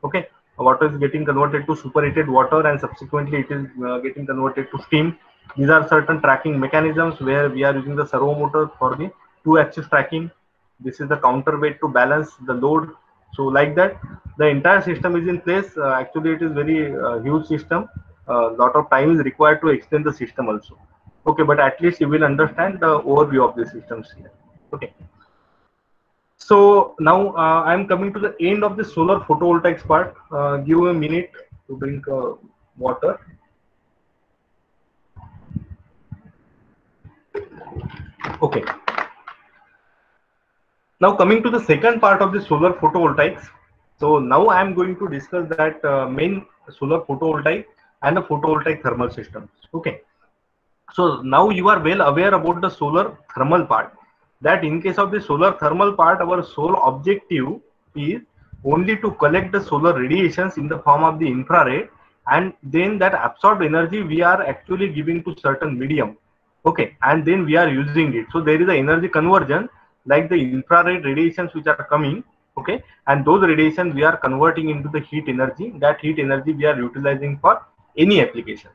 Okay, water is getting converted to superheated water, and subsequently it is getting converted to steam. These are certain tracking mechanisms where we are using the servo motor for the two-axis tracking. This is the counterweight to balance the load. So like that, the entire system is in place. Actually, it is very huge system. Lot of time is required to extend the system also. Okay, but at least you will understand the overview of the systems here. Okay. So now I am coming to the end of the solar photovoltaics part. Give a minute to drink water. Okay. Now coming to the second part of the solar photovoltaics. So now I am going to discuss that main solar photovoltaic and the photovoltaic thermal systems. Okay. So now you are well aware about the solar thermal part. That in case of the solar thermal part, our sole objective is only to collect the solar radiations in the form of the infrared, and then that absorbed energy we are actually giving to certain medium. Okay, and then we are using it. So there is an energy conversion, like the infrared radiations which are coming. Okay, and those radiations we are converting into the heat energy. That heat energy we are utilizing for any application.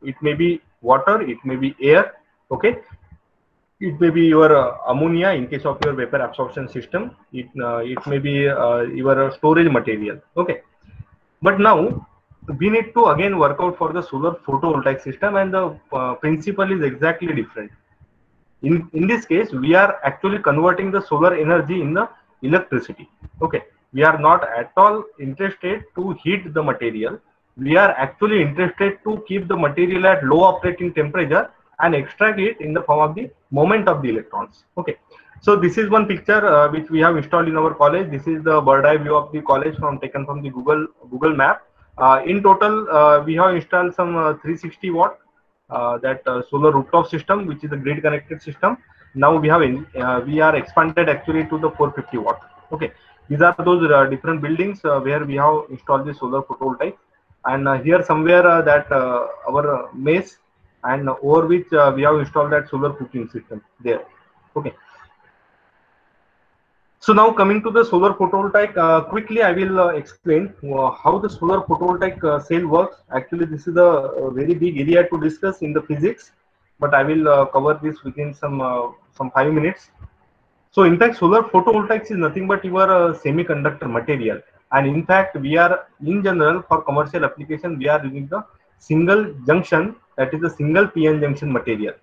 It may be water, it may be air. Okay, it may be your ammonia in case of your vapor absorption system. It may be your storage material. Okay, but now we need to again work out for the solar photovoltaic system, and the principle is exactly different. In this case, we are actually converting the solar energy in the electricity. Okay, we are not at all interested to heat the material. We are actually interested to keep the material at low operating temperature and extract it in the form of the moment of the electrons. Okay, so this is one picture which we have installed in our college. This is the bird eye view of the college taken from the Google map. In total, we have installed some 360 watt solar rooftop system, which is a grid connected system. Now we are expanded actually to the 450 watt. Okay, these are those different buildings where we have installed the solar photovoltaic, and here somewhere that our mess and over which we have installed that solar cooking system there. Okay. So now coming to the solar photovoltaic, quickly I will explain how the solar photovoltaic cell works. Actually, this is a very big area to discuss in the physics, but I will cover this within some 5 minutes. So in fact, solar photovoltaics is nothing but your semiconductor material. And in fact, we are in general for commercial application, we are using the single junction, that is the single PN junction material.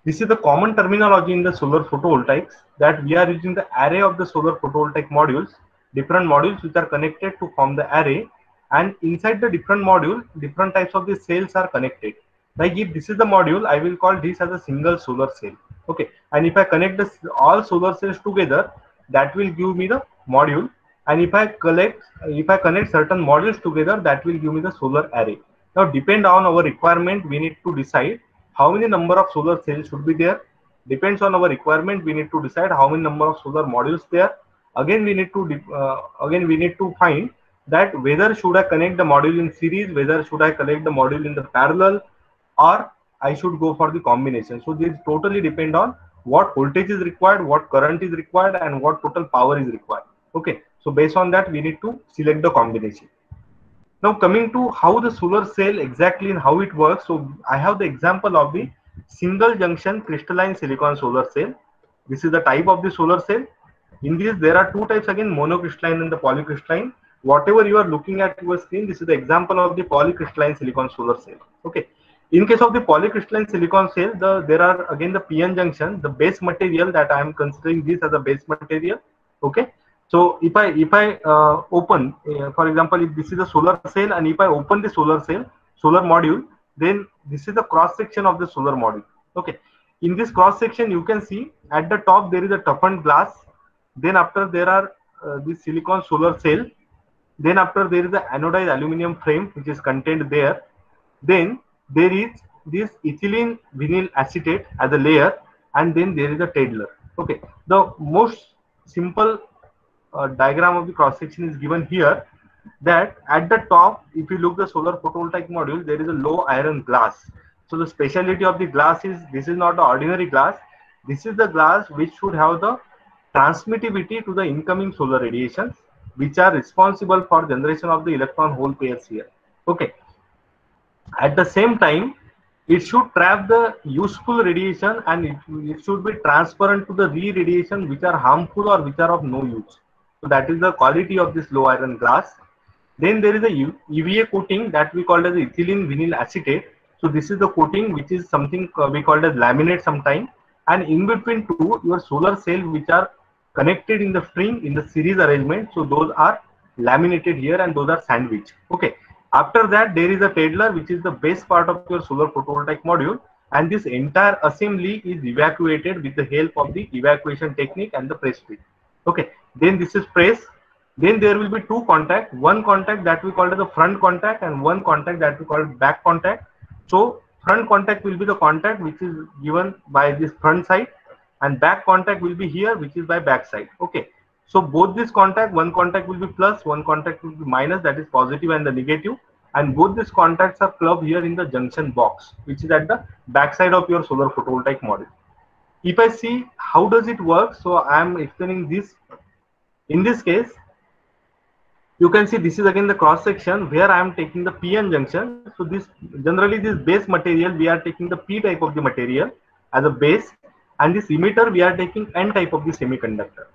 This is the common terminology in the solar photovoltaics, that we are using the array of the solar photovoltaic modules, different modules which are connected to form the array, and inside the different module, different types of the cells are connected. Like if this is the module, I will call this as a single solar cell. Okay, and if I connect all solar cells together, that will give me the module. And if I connect certain modules together, that will give me the solar array. Now, depend on our requirement, we need to decide how many number of solar cells should be there. Depends on our requirement, we need to decide how many number of solar modules there. Again, we need to find that whether should I connect the module in series, whether should I connect the module in the parallel, or I should go for the combination. So this totally depend on what voltage is required, what current is required, and what total power is required. Okay, so based on that, we need to select the combination. Now coming to how the solar cell exactly and how it works. So I have the example of the single junction crystalline silicon solar cell. This is the type of the solar cell. In this, there are two types again, monocrystalline and the polycrystalline. Whatever you are looking at your screen, this is the example of the polycrystalline silicon solar cell. Okay. In case of the polycrystalline silicon cell, there are again the PN junction, the base material that I am considering this as a base material. Okay. So if I open, for example, if this is a solar cell, and if I open the solar cell, solar module, then this is the cross section of the solar module. Okay. In this cross section, you can see at the top there is a toughened glass. Then after there are this silicon solar cell. Then after there is the anodized aluminum frame which is contained there. Then there is this ethylene vinyl acetate as a layer, and then there is a Tedlar. Okay. The most simple diagram of the cross section is given here, that at the top, if you look the solar photovoltaic module, there is a low iron glass. So the speciality of the glass is, this is not the ordinary glass. This is the glass which should have the transmittivity to the incoming solar radiations, which are responsible for generation of the electron hole pairs here. Okay. At the same time, it should trap the useful radiation, and it should be transparent to the re-radiation which are harmful or which are of no use. So that is the quality of this low iron glass. Then there is a EVA coating that we call as ethylene vinyl acetate. So this is the coating which is something we called as laminate sometime. And in between two, your solar cell which are connected in the string in the series arrangement. So those are laminated here and those are sandwiched. Okay. After that, there is a Tedlar which is the base part of your solar photovoltaic module. And this entire assembly is evacuated with the help of the evacuation technique and the press feed. Okay. Then this is press. Then there will be two contacts. One contact that we call as the front contact, and one contact that we call back contact. So front contact will be the contact which is given by this front side, and back contact will be here, which is by back side. Okay. So both this contact, one contact will be plus, one contact will be minus, that is positive and the negative. And both these contacts are clubbed here in the junction box, which is at the back side of your solar photovoltaic module. If I see how does it work, so I am explaining this. In this case, you can see this is again the cross section where I am taking the PN junction. So this generally this base material, we are taking the P type of the material as a base, and this emitter we are taking N type of the semiconductor.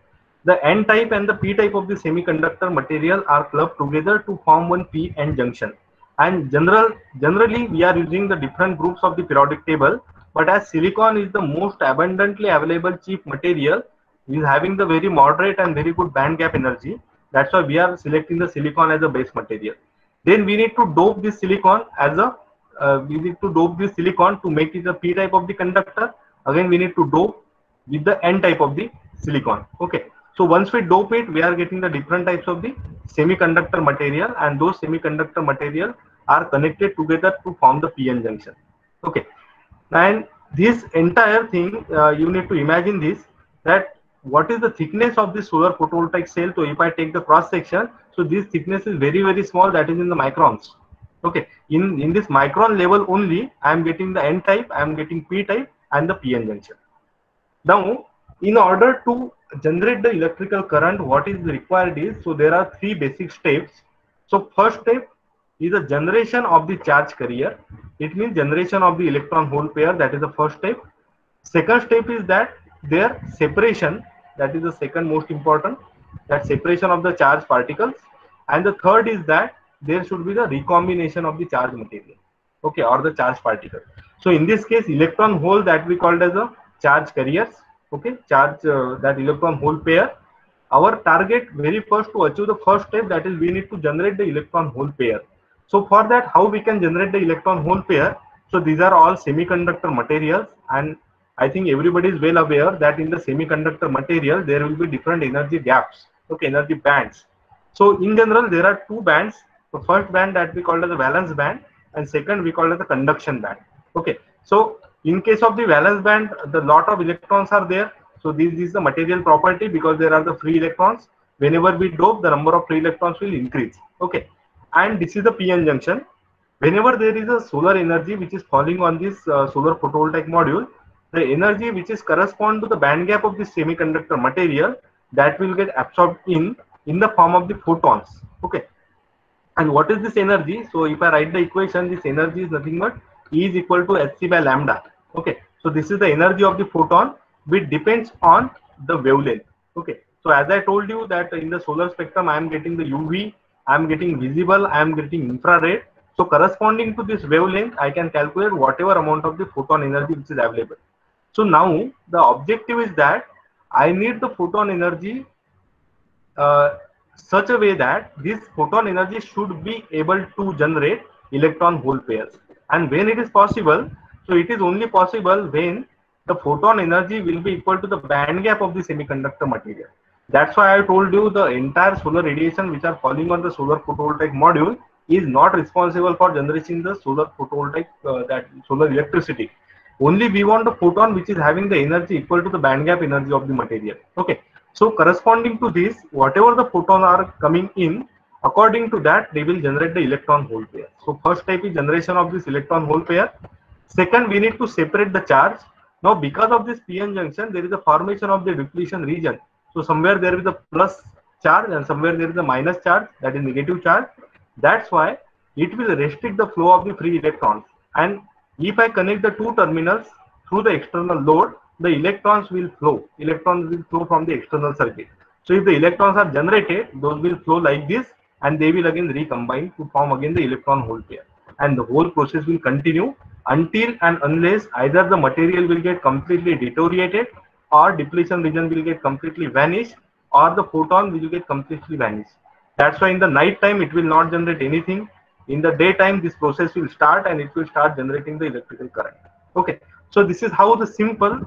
The N type and the P type of the semiconductor material are clubbed together to form one PN junction. And generally we are using the different groups of the periodic table, but as silicon is the most abundantly available cheap material, is having the very moderate and very good band gap energy. That's why we are selecting the silicon as a base material. Then we need to dope this silicon as a to make it a P type of the conductor. Again, we need to dope with the N type of the silicon. Okay. So once we dope it, we are getting the different types of the semiconductor material, and those semiconductor material are connected together to form the PN junction. Okay. And this entire thing, you need to imagine this, that what is the thickness of the solar photovoltaic cell. So if I take the cross section, so this thickness is very, very small, that is in the microns. Okay, in this micron level only, I am getting the N type, I am getting P type and the PN junction. Now, in order to generate the electrical current, what is required is, so there are three basic steps. So first step is the generation of the charge carrier. It means generation of the electron hole pair. That is the first step. Second step is that their separation. That is the second most important. That separation of the charge particles. And the third is that there should be the recombination of the charge material. Okay, or the charge particle. So in this case, electron hole, that we called as a charge carriers. Okay, charge that electron hole pair. Our target very first to achieve the first step, that is we need to generate the electron hole pair. So for that, how we can generate the electron hole pair? So these are all semiconductor materials, and I think everybody is well aware that in the semiconductor material there will be different energy gaps, okay, energy bands. So in general there are two bands. The first band that we call as the valence band, and second we call as the conduction band. Okay, so in case of the valence band, the lot of electrons are there. So this is the material property, because there are the free electrons. Whenever we dope, the number of free electrons will increase. Okay, and this is the PN junction. Whenever there is a solar energy which is falling on this solar photovoltaic module, the energy which is correspond to the band gap of the semiconductor material, that will get absorbed in the form of the photons. Okay, and what is this energy? So if I write the equation, this energy is nothing but E is equal to hc by lambda. Okay, so this is the energy of the photon, which depends on the wavelength. Okay, so as I told you that in the solar spectrum I am getting the UV, I am getting visible, I am getting infrared. So corresponding to this wavelength, I can calculate whatever amount of the photon energy which is available. So now the objective is that I need the photon energy such a way that this photon energy should be able to generate electron hole pairs. And when it is possible, so it is only possible when the photon energy will be equal to the band gap of the semiconductor material. That's why I told you the entire solar radiation which are falling on the solar photovoltaic module is not responsible for generating the solar photovoltaic that solar electricity. Only we want the photon which is having the energy equal to the band gap energy of the material. Okay, so corresponding to this, whatever the photons are coming in, according to that they will generate the electron hole pair. So first step is generation of this electron hole pair. Second, we need to separate the charge. Now because of this PN junction, there is a formation of the depletion region. So somewhere there is a plus charge and somewhere there is a minus charge, that is negative charge. That's why it will restrict the flow of the free electrons. And if I connect the two terminals through the external load, the electrons will flow. Electrons will flow from the external circuit. So if the electrons are generated, those will flow like this, and they will again recombine to form again the electron hole pair. And the whole process will continue until and unless either the material will get completely deteriorated, or depletion region will get completely vanished, or the photon will get completely vanished. That's why in the night time it will not generate anything. In the daytime this process will start and it will start generating the electrical current. Okay, so this is how the simple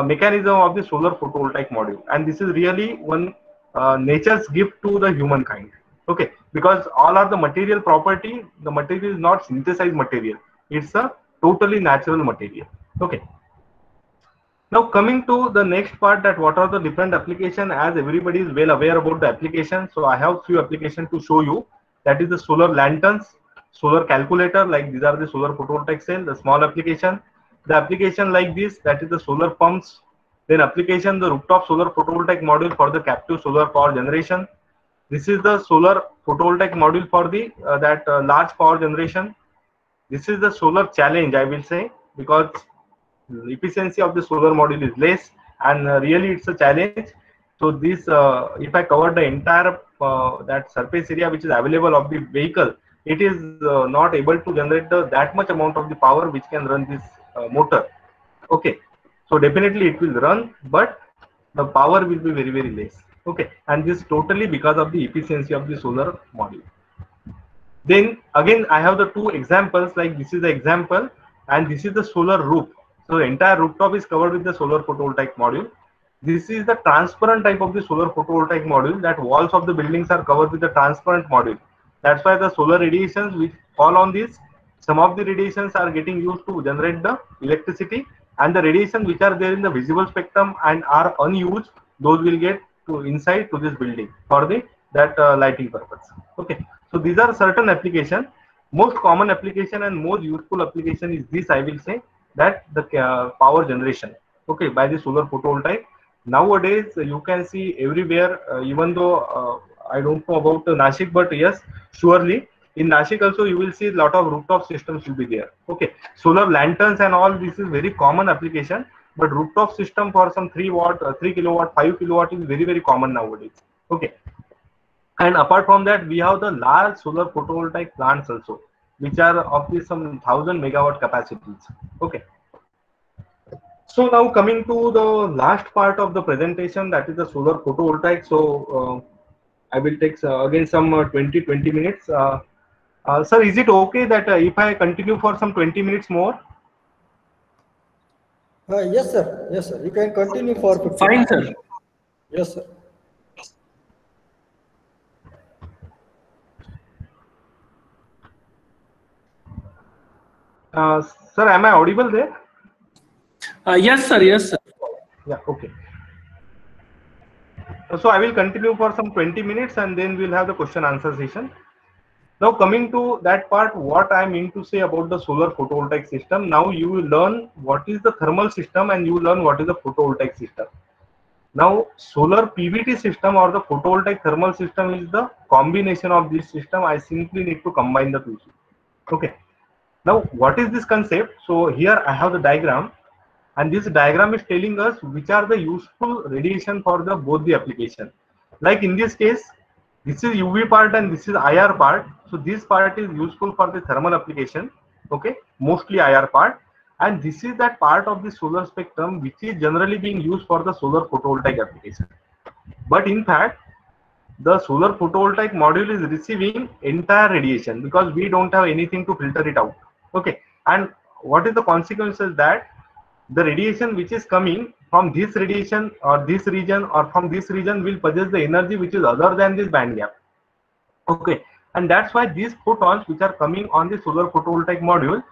mechanism of the solar photovoltaic module, and this is really one nature's gift to the humankind. Okay, because all are the material property. The material is not synthesized material, it's a totally natural material. Okay, now coming to the next part, that what are the different applications, as everybody is well aware about the application. So I have few applications to show you. That is the solar lanterns, solar calculator, like these are the solar photovoltaic cell, the small application. The application like this, that is the solar pumps. Then application, the rooftop solar photovoltaic module for the captive solar power generation. This is the solar photovoltaic module for the large power generation. This is the solar challenge, I will say, because the efficiency of the solar module is less, and really it's a challenge. So this, if I cover the entire that surface area which is available of the vehicle, it is not able to generate that much amount of the power which can run this motor. Okay, so definitely it will run, but the power will be very, very less. Okay, and this totally because of the efficiency of the solar module. Then again I have the two examples, like this is the example, and this is the solar roof. So the entire rooftop is covered with the solar photovoltaic module. This is the transparent type of the solar photovoltaic module, that walls of the buildings are covered with the transparent module. That's why the solar radiations which fall on this, some of the radiations are getting used to generate the electricity, and the radiation which are there in the visible spectrum and are unused, those will get to inside to this building for the lighting purpose. Okay, so these are certain applications. most common application and most useful application is this, I will say, that the power generation, okay, by the solar photovoltaic. Nowadays you can see everywhere, even though I don't know about Nashik, but yes, surely in Nashik also you will see a lot of rooftop systems will be there. Okay, solar lanterns and all, this is very common application, but rooftop system for some 3 watt, 3 kilowatt, 5 kilowatt is very, very common nowadays. Okay, and apart from that, we have the large solar photovoltaic plants also, which are of the some 1000 megawatt capacities. Okay. So now coming to the last part of the presentation, that is the solar photovoltaic. So I will take again some 20 minutes. Sir, is it okay that if I continue for some 20 minutes more?
Yes, sir. Yes, sir. You can continue for 15
Fine,
minutes.
sir.
Yes, sir.
Sir, am I audible there?
Yes, sir. Yes, sir.
Yeah, okay. So I will continue for some 20 minutes and then we'll have the question answer session. Now coming to that part, what I mean to say about the solar photovoltaic system. Now you will learn what is the thermal system and you will learn what is the photovoltaic system. Now solar PVT system or the photovoltaic thermal system is the combination of this system. I simply need to combine the two. Okay. Now what is this concept? So here I have the diagram, and this diagram is telling us which are the useful radiation for the both the application. Like in this case, this is UV part and this is IR part. So this part is useful for the thermal application, okay, mostly IR part, and this is that part of the solar spectrum which is generally being used for the solar photovoltaic application. But in fact, the solar photovoltaic module is receiving entire radiation because we don't have anything to filter it out. Okay, and what is the consequences that the radiation which is coming from this radiation or this region or from this region will possess the energy which is other than this band gap. Okay, and that's why these photons which are coming on the solar photovoltaic module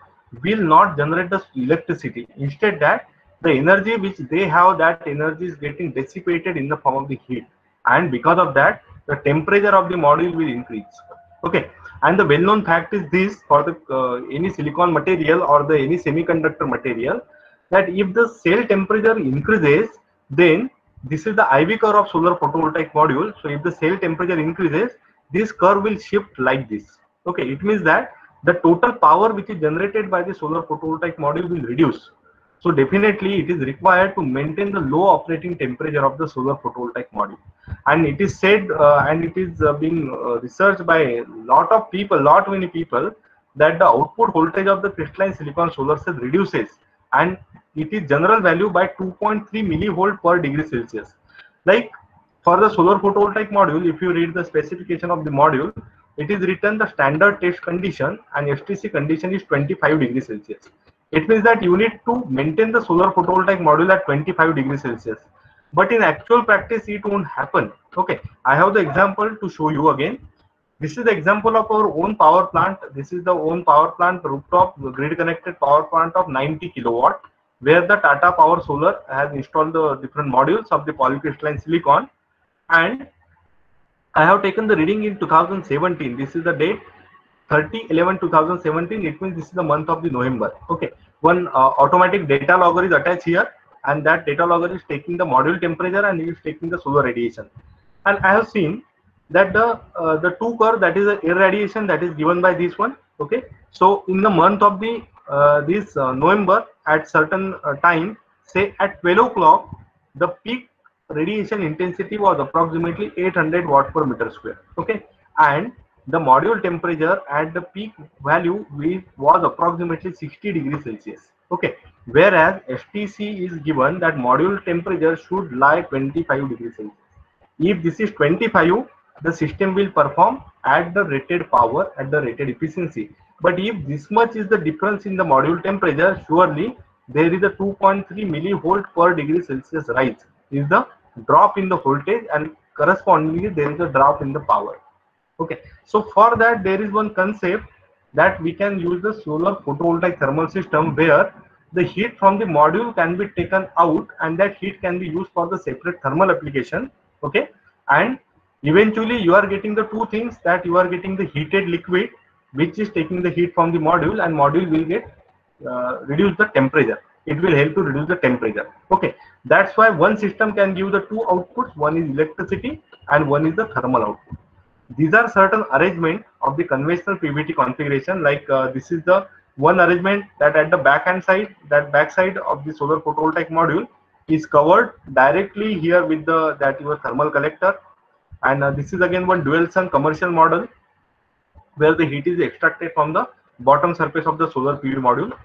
will not generate the electricity. Instead, that the energy which they have, that energy is getting dissipated in the form of the heat, and because of that the temperature of the module will increase. Okay, and the well-known fact is this for the any silicon material or the any semiconductor material, that if the cell temperature increases, then this is the IV curve of solar photovoltaic module. So if the cell temperature increases, this curve will shift like this. Okay, it means that the total power which is generated by the solar photovoltaic module will reduce. So definitely it is required to maintain the low operating temperature of the solar photovoltaic module. And it is said and it is being researched by a lot of people, many people, that the output voltage of the crystalline silicon solar cell reduces, and it is general value by 2.3 millivolt per degree Celsius. Like for the solar photovoltaic module, if you read the specification of the module, it is written the standard test condition and STC condition is 25 degrees Celsius. It means that you need to maintain the solar photovoltaic module at 25 degrees Celsius. But in actual practice, it won't happen. Okay, I have the example to show you again. This is the example of our own power plant. This is the own power plant, rooftop grid connected power plant of 90 kilowatt, where the Tata Power Solar has installed the different modules of the polycrystalline silicon. And I have taken the reading in 2017. This is the date 30/11/2017. It means this is the month of the November. Okay, one automatic data logger is attached here, and that data logger is taking the module temperature and it is taking the solar radiation. And I have seen that the two curve, that is the irradiation, that is given by this one. Okay, so in the month of the this November, at certain time, say at 12 o'clock, the peak radiation intensity was approximately 800 watt per meter square. Okay, and the module temperature at the peak value was approximately 60 degrees Celsius. Okay, whereas STC is given that module temperature should lie 25 degrees Celsius. If this is 25, the system will perform at the rated power, at the rated efficiency. But if this much is the difference in the module temperature, surely there is a 2.3 millivolt per degree Celsius rise, is the drop in the voltage, and correspondingly there is a drop in the power. Okay, so for that there is one concept that we can use the solar photovoltaic thermal system, where the heat from the module can be taken out and that heat can be used for the separate thermal application. Okay, and eventually you are getting the two things, that you are getting the heated liquid which is taking the heat from the module, and module will get reduce the temperature. It will help to reduce the temperature. Okay, that's why one system can give the two outputs. One is electricity and one is the thermal output. These are certain arrangement of the conventional PVT configuration. Like this is the one arrangement that at the back side of the solar photovoltaic module is covered directly here with the your thermal collector. And this is again one dual sun commercial model where the heat is extracted from the bottom surface of the solar PV module.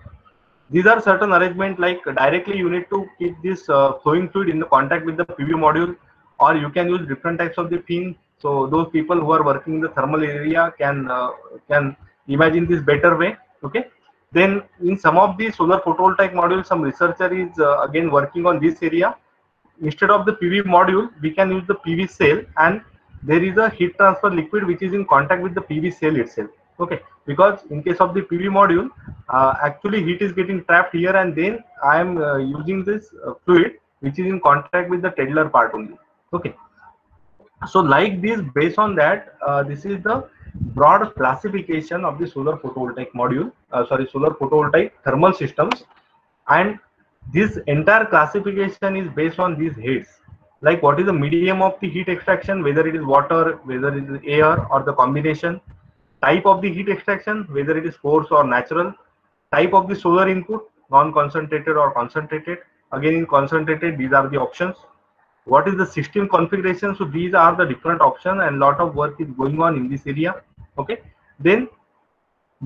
These are certain arrangement, like directly you need to keep this flowing fluid in the contact with the PV module, or you can use different types of the fins. So those people who are working in the thermal area can imagine this better way. Okay. Then in some of the solar photovoltaic modules, some researcher is again working on this area. Instead of the PV module, we can use the PV cell, and there is a heat transfer liquid which is in contact with the PV cell itself. Okay, because in case of the PV module, actually heat is getting trapped here, and then I am using this fluid which is in contact with the Tedlar part only. Okay, so like this, based on that, this is the broad classification of the solar photovoltaic module, solar photovoltaic thermal systems, and this entire classification is based on these heads. Like what is the medium of the heat extraction, whether it is water, whether it is air, or the combination. Type of the heat extraction, whether it is forced or natural. Type of the solar input, non-concentrated or concentrated. Again, in concentrated, these are the options. What is the system configuration? So these are the different options, and lot of work is going on in this area. Okay. Then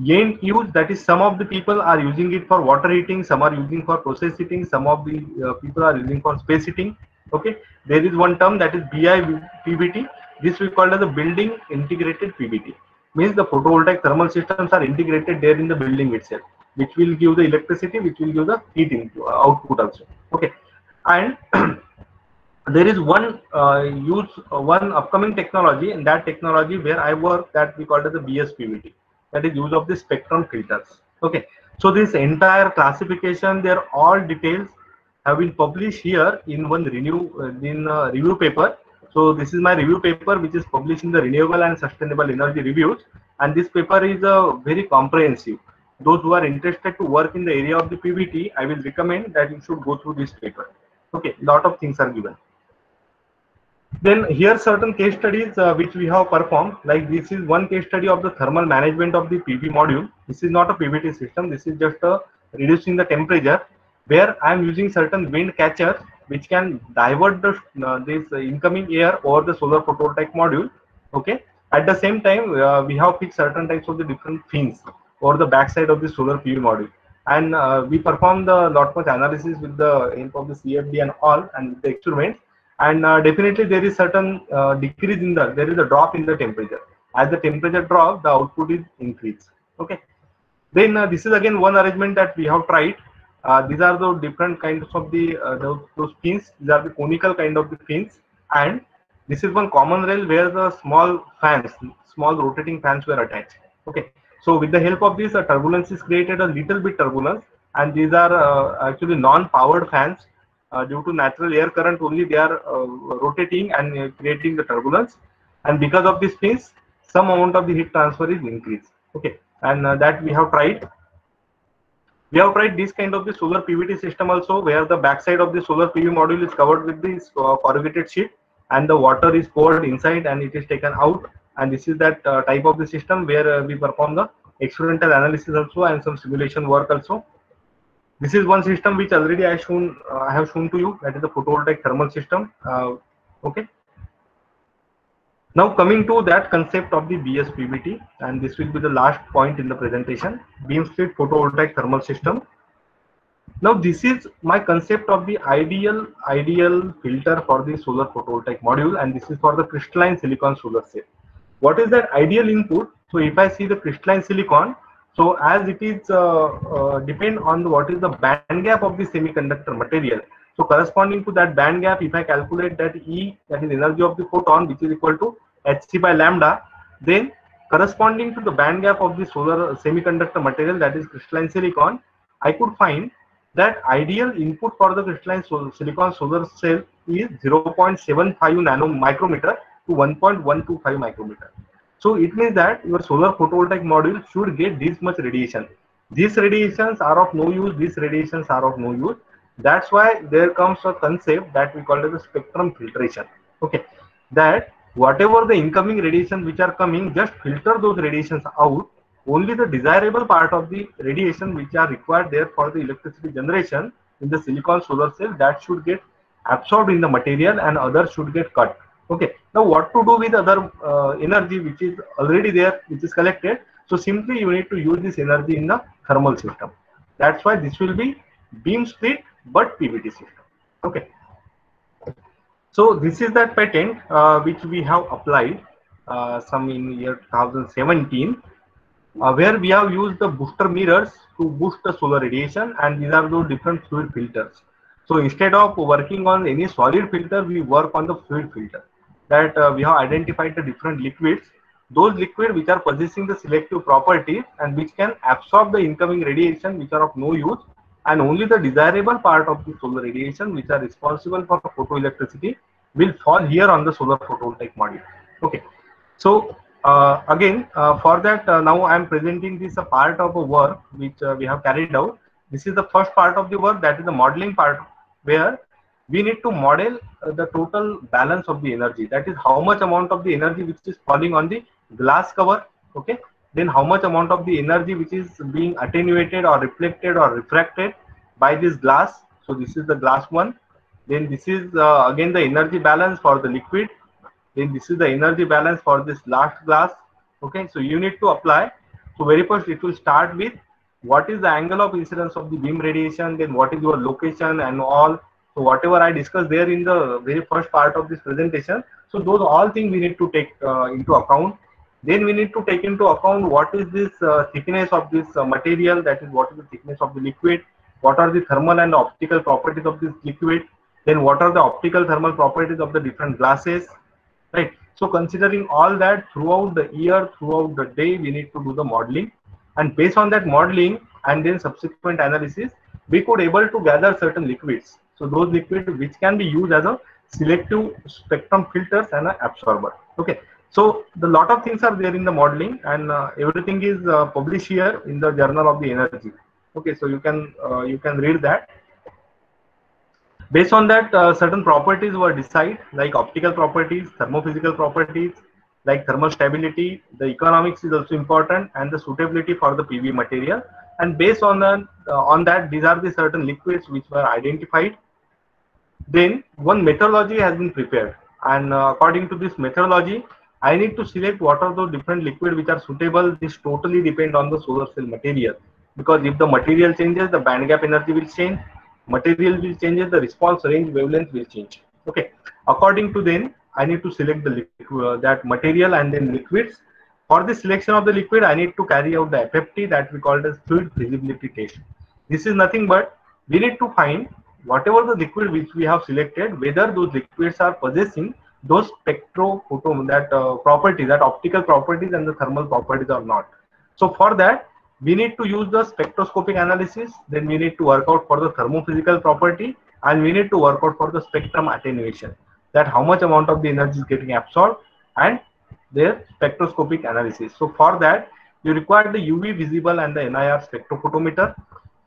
end use, that is, some of the people are using it for water heating, some are using for process heating, some of the people are using for space heating. Okay. There is one term that is BIPVT. This we call as the building integrated PVT. Means the photovoltaic thermal systems are integrated there in the building itself, which will give the electricity, which will give the heat output also. Okay. And there is one one upcoming technology, and that technology where I work, that we call it the BSPVT, that is use of the spectrum filters. Okay, so this entire classification, their all details have been published here in one review paper. So this is my review paper, which is published in the Renewable and Sustainable Energy Reviews, and this paper is very comprehensive. Those who are interested to work in the area of the PVT, I will recommend that you should go through this paper. Okay, lot of things are given. Then here certain case studies which we have performed. Like this is one case study of the thermal management of the PV module. This is not a PVT system. This is just reducing the temperature, where I am using certain wind catchers which can divert the this incoming air over the solar photovoltaic module. Okay. At the same time, we have fixed certain types of the different fins over the backside of the solar PV module, and we performed a lot much analysis with the help of the CFD and all, and the experiments. And definitely there is certain decrease in there is a drop in the temperature. As the temperature drops, the output is increased. Okay. Then this is again one arrangement that we have tried. These are the different kinds of the those fins. These are the conical kind of the fins, and this is one common rail where the small fans, small rotating fans were attached. Okay. So with the help of this, turbulence is created, a little bit turbulence, and these are actually non-powered fans. Due to natural air current only, they are rotating and creating the turbulence, and because of this fins, some amount of the heat transfer is increased. Okay, and that we have tried. We have tried this kind of the solar PVT system also, where the backside of the solar PV module is covered with this corrugated sheet, and the water is poured inside and it is taken out. And this is that type of the system where we perform the experimental analysis also and some simulation work also. This is one system which already I have shown to you, that is the photovoltaic thermal system. Okay. Now coming to that concept of the BSPVT, and this will be the last point in the presentation, beam split photovoltaic thermal system. Now this is my concept of the ideal filter for the solar photovoltaic module, and this is for the crystalline silicon solar cell. What is that ideal input? So if I see the crystalline silicon, so as it is depend on what is the band gap of the semiconductor material. So corresponding to that band gap, if I calculate that E, that is energy of the photon, which is equal to hc by lambda, then corresponding to the band gap of the solar semiconductor material, that is crystalline silicon, I could find that ideal input for the crystalline silicon solar cell is 0.75 micrometer to 1.125 micrometer. So it means that your solar photovoltaic module should get this much radiation. These radiations are of no use, these radiations are of no use. That's why there comes a concept that we call it the spectrum filtration. Okay, that whatever the incoming radiation which are coming, just filter those radiations out. Only the desirable part of the radiation which are required there for the electricity generation in the silicon solar cell, that should get absorbed in the material and others should get cut. Okay, now what to do with other energy which is already there, which is collected? So simply you need to use this energy in the thermal system. That's why this will be beam split but PVT system. Okay, so this is that patent which we have applied some in year 2017, where we have used the booster mirrors to boost the solar radiation, and these are those different fluid filters. So instead of working on any solid filter, we work on the fluid filter. That we have identified the different liquids, those liquids which are possessing the selective properties and which can absorb the incoming radiation which are of no use, and only the desirable part of the solar radiation which are responsible for photoelectricity will fall here on the solar photovoltaic module. Okay, so again for that now I am presenting this a part of a work which we have carried out. This is the first part of the work, that is the modeling part, where we need to model the total balance of the energy. That is how much amount of the energy which is falling on the glass cover. Okay, then how much amount of the energy which is being attenuated or reflected or refracted by this glass. So this is the glass one. Then this is again the energy balance for the liquid. Then this is the energy balance for this last glass. Okay, so you need to apply. So very first it will start with what is the angle of incidence of the beam radiation, then what is your location and all. So whatever I discussed there in the very first part of this presentation, so those all things we need to take into account. Then we need to take into account what is this thickness of this material, that is what is the thickness of the liquid, what are the thermal and optical properties of this liquid, then what are the optical thermal properties of the different glasses, right? So considering all that, throughout the year, throughout the day, we need to do the modeling, and based on that modeling and then subsequent analysis, we could able to gather certain liquids. So those liquids which can be used as a selective spectrum filters and an absorber. Okay, so the lot of things are there in the modeling, and everything is published here in the Journal of the Energy. Okay, so you can read that. Based on that, certain properties were decided, like optical properties, thermophysical properties, like thermal stability. The economics is also important, and the suitability for the PV material. And based on that, these are the certain liquids which were identified. Then one methodology has been prepared, and according to this methodology, I need to select what are those different liquids which are suitable. This totally depend on the solar cell material, because if the material changes, the band gap energy will change. Material will change, the response range wavelength will change. Okay, according to then I need to select the liquid, that material, and then liquids. For the selection of the liquid, I need to carry out the FFT, that we call it as fluid feasibility test. This is nothing but we need to find whatever the liquid which we have selected, whether those liquids are possessing those properties, that optical properties and the thermal properties or not. So for that, we need to use the spectroscopic analysis. Then we need to work out for the thermophysical property, and we need to work out for the spectrum attenuation, that how much amount of the energy is getting absorbed, and their spectroscopic analysis. So for that, you require the UV visible and the NIR spectrophotometer.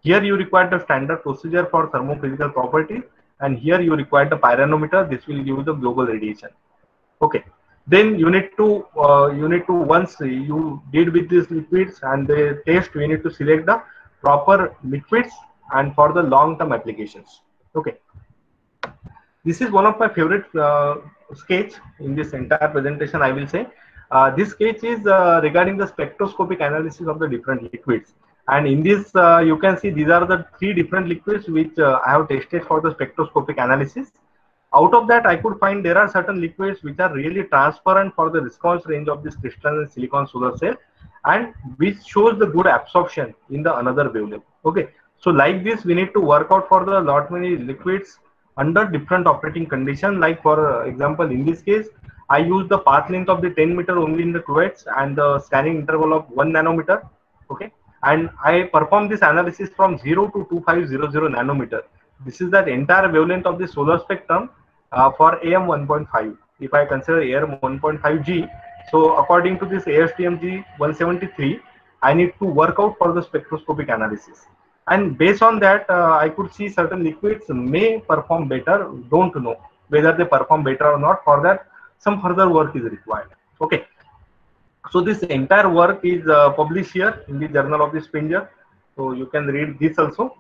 Here you require the standard procedure for thermophysical property, and here you require the pyranometer. This will give you the global radiation. Okay, then you need to once you did with these liquids and the test, we need to select the proper liquids and for the long-term applications. Okay, this is one of my favorite sketch in this entire presentation, I will say. This sketch is regarding the spectroscopic analysis of the different liquids. And in this, you can see these are the 3 different liquids which I have tested for the spectroscopic analysis. Out of that, I could find there are certain liquids which are really transparent for the response range of this crystalline silicon solar cell, and which shows the good absorption in the another wavelength. Okay, so like this, we need to work out for the lot many liquids under different operating conditions. Like for example, in this case, I use the path length of the 10 meter only in the cuvettes and the scanning interval of 1 nanometer. Okay, and I perform this analysis from 0 to 2500 nanometer. This is that entire wavelength of the solar spectrum for AM 1.5. If I consider AM 1.5G, So according to this ASTM G173, I need to work out for the spectroscopic analysis. And based on that, I could see certain liquids may perform better. Don't know whether they perform better or not. For that, some further work is required. Okay. So this entire work is published here in the Journal of the Springer. So you can read this also.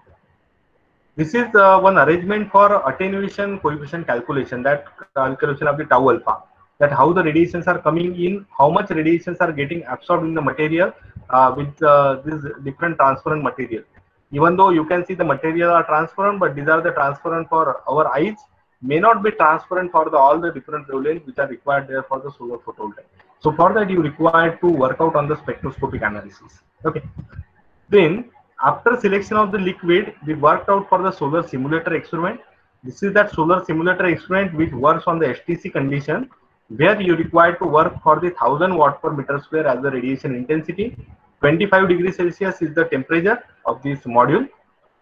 This is one arrangement for attenuation coefficient calculation, that calculation of the tau alpha, that how the radiations are coming in, how much radiations are getting absorbed in the material with this different transparent material. Even though you can see the material are transparent, but these are the transparent for our eyes, may not be transparent for all the different wavelengths which are required there for the solar photovoltaic. So for that you require to work out on the spectroscopic analysis. Okay. Then after selection of the liquid, we worked out for the solar simulator experiment. This is that solar simulator experiment which works on the STC condition, where you require to work for the 1000 watt per meter square as the radiation intensity. 25 degrees Celsius is the temperature of this module,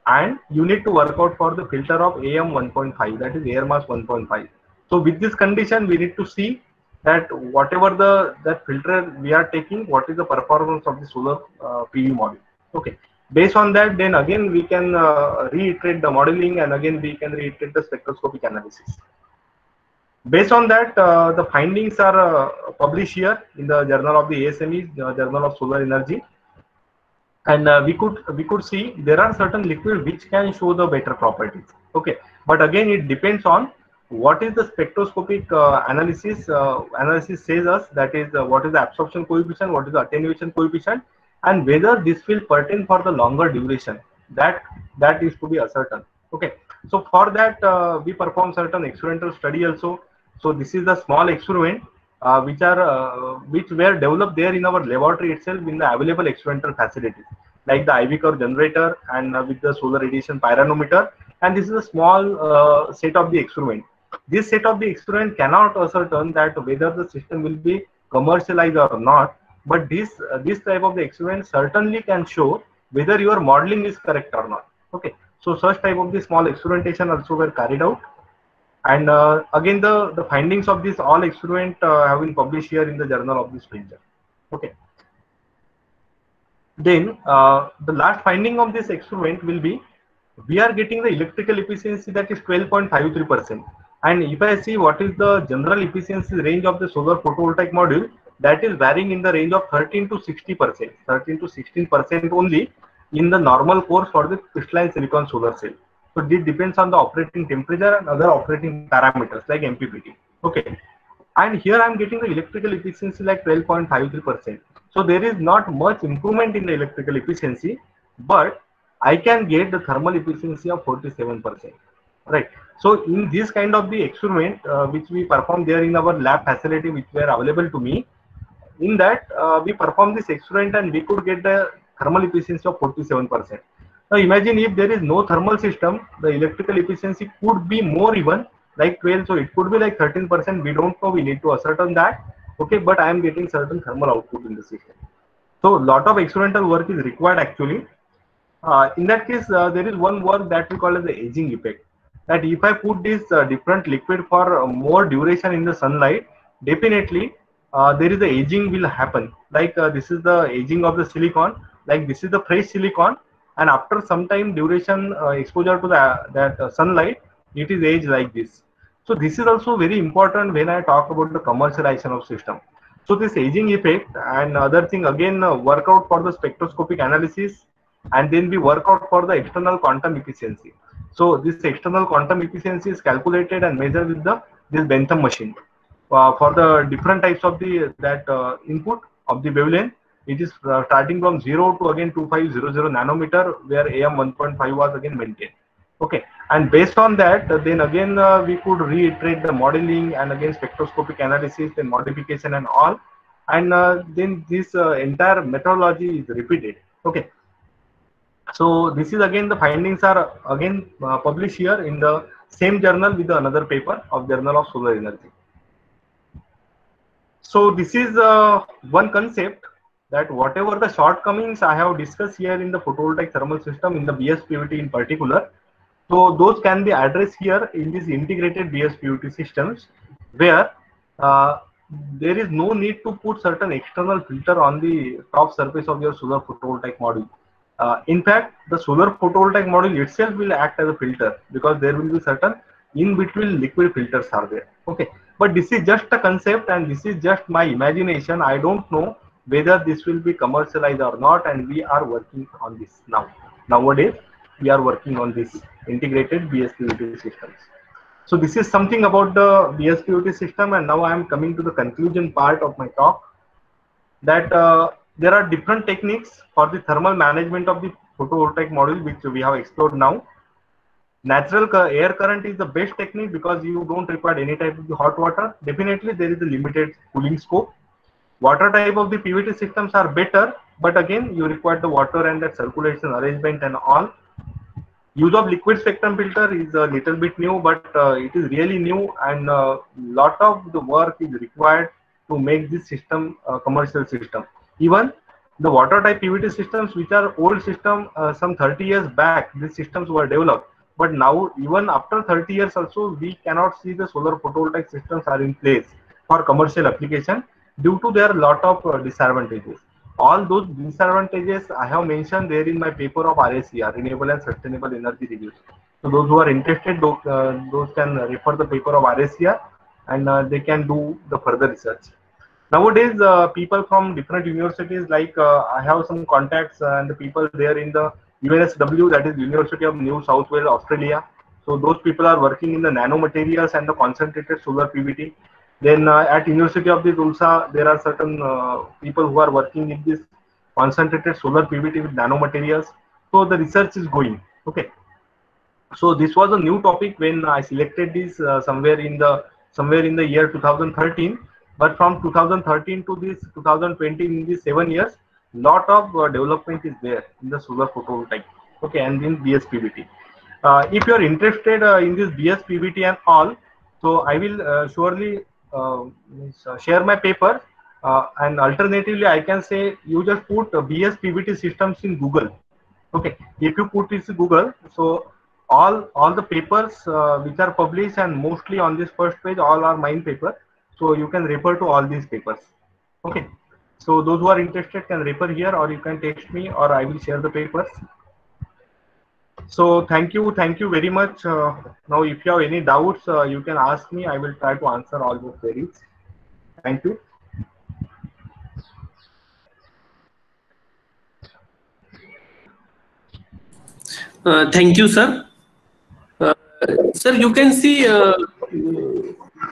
and you need to work out for the filter of AM 1.5, that is air mass 1.5. So with this condition, we need to see that whatever that filter we are taking, what is the performance of the solar PV module. Okay. Based on that, then again we can reiterate the modeling, and again we can reiterate the spectroscopic analysis. Based on that, the findings are published here in the Journal of the ASME, the Journal of Solar Energy, and we could see there are certain liquids which can show the better properties. Okay, but again it depends on what is the spectroscopic analysis. Analysis says us, that is what is the absorption coefficient, what is the attenuation coefficient, and whether this will pertain for the longer duration. That is to be ascertained. Okay, so for that we perform certain experimental study also. So this is the small experiment which were developed there in our laboratory itself in the available experimental facilities, like the IV curve generator and with the solar radiation pyranometer. And this is a small set of the experiment. This set of the experiment cannot ascertain that whether the system will be commercialized or not, but this type of the experiment certainly can show whether your modeling is correct or not. Okay, so such type of the small experimentation also were carried out, and again the findings of this all experiment have been published here in the Journal of the Springer. Okay, then the last finding of this experiment will be, we are getting the electrical efficiency that is 12.53%. And if I see what is the general efficiency range of the solar photovoltaic module, that is varying in the range of 13 to 60%, 13 to 16% only in the normal course for the crystalline silicon solar cell. So this depends on the operating temperature and other operating parameters like MPPT. Okay, and here I am getting the electrical efficiency like 12.53%. So there is not much improvement in the electrical efficiency, but I can get the thermal efficiency of 47%. Right. So in this kind of the experiment which we performed there in our lab facility, which were available to me, in that we performed this experiment and we could get the thermal efficiency of 47%. Now imagine if there is no thermal system, the electrical efficiency could be more, even like 12, so it could be like 13%. We don't know, we need to ascertain that. Okay, but I am getting certain thermal output in the system. So lot of experimental work is required actually. In that case, there is one work that we call as the aging effect. That if I put this different liquid for more duration in the sunlight, definitely there is the aging will happen. Like this is the aging of the silicon. Like this is the fresh silicon, and after some time duration exposure to that sunlight, it is aged like this. So this is also very important when I talk about the commercialization of system. So this aging effect and other thing, again work out for the spectroscopic analysis, and then we work out for the external quantum efficiency. So this external quantum efficiency is calculated and measured with this Bentham machine for the different types of the input of the wavelength. It is starting from 0 to again 2500 nanometer, where AM 1.5 was again maintained. Okay, and based on that, then again we could reiterate the modeling and again spectroscopic analysis and modification and all, and then this entire methodology is repeated. Okay. So this is again the findings are again published here in the same journal with another paper of Journal of Solar Energy. So this is one concept, that whatever the shortcomings I have discussed here in the photovoltaic thermal system, in the BSPVT in particular, so those can be addressed here in these integrated BSPVT systems, where there is no need to put certain external filter on the top surface of your solar photovoltaic module. In fact, the solar photovoltaic module itself will act as a filter, because there will be certain in between liquid filters are there. Okay, but this is just a concept and this is just my imagination. I don't know whether this will be commercialized or not, and we are working on this now. Nowadays, we are working on this integrated BSPVT systems. So this is something about the BSPVT system, and now I am coming to the conclusion part of my talk, that there are different techniques for the thermal management of the photovoltaic module, which we have explored now. Natural air current is the best technique because you don't require any type of the hot water. Definitely there is a limited cooling scope. Water type of the PVT systems are better, but again you require the water and that circulation arrangement and all. Use of liquid spectrum filter is a little bit new, but it is really new, and lot of the work is required to make this system a commercial system. Even the water type PVT systems, which are old system, some 30 years back, these systems were developed. But now, even after 30 years also, we cannot see the solar photovoltaic systems are in place for commercial application due to their lot of disadvantages. All those disadvantages I have mentioned there in my paper of RACR, Renewable and Sustainable Energy Reviews. So those who are interested, those can refer the paper of RACR, and they can do the further research. Nowadays, people from different universities, like I have some contacts and the people there in the UNSW, that is University of New South Wales, Australia. So those people are working in the nanomaterials and the concentrated solar PVT. Then at University of the Tulsa, there are certain people who are working in this concentrated solar PVT with nanomaterials. So the research is going. Okay. So this was a new topic when I selected this somewhere in the year 2013. But from 2013 to this 2020, in these 7 years, lot of development is there in the solar photovoltaic. Okay, and in BSPVT. If you are interested in this BSPVT and all, so I will surely share my paper, and alternatively I can say you just put BSPVT systems in Google. Okay, if you put this in Google, so all the papers which are published, and mostly on this first page all are mine paper, so you can refer to all these papers. Okay, so those who are interested can refer here, or you can text me, or I will share the papers. So thank you very much. Now if you have any doubts, you can ask me. I will try to answer all those queries. Thank you.
Thank you, sir. Sir, you can see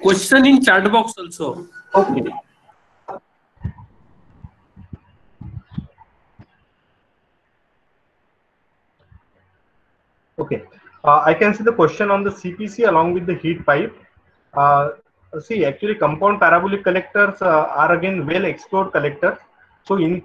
question in chat box also.
Okay. Okay. I can see the question on the CPC along with the heat pipe. See, actually, compound parabolic collectors are again well explored collectors. So in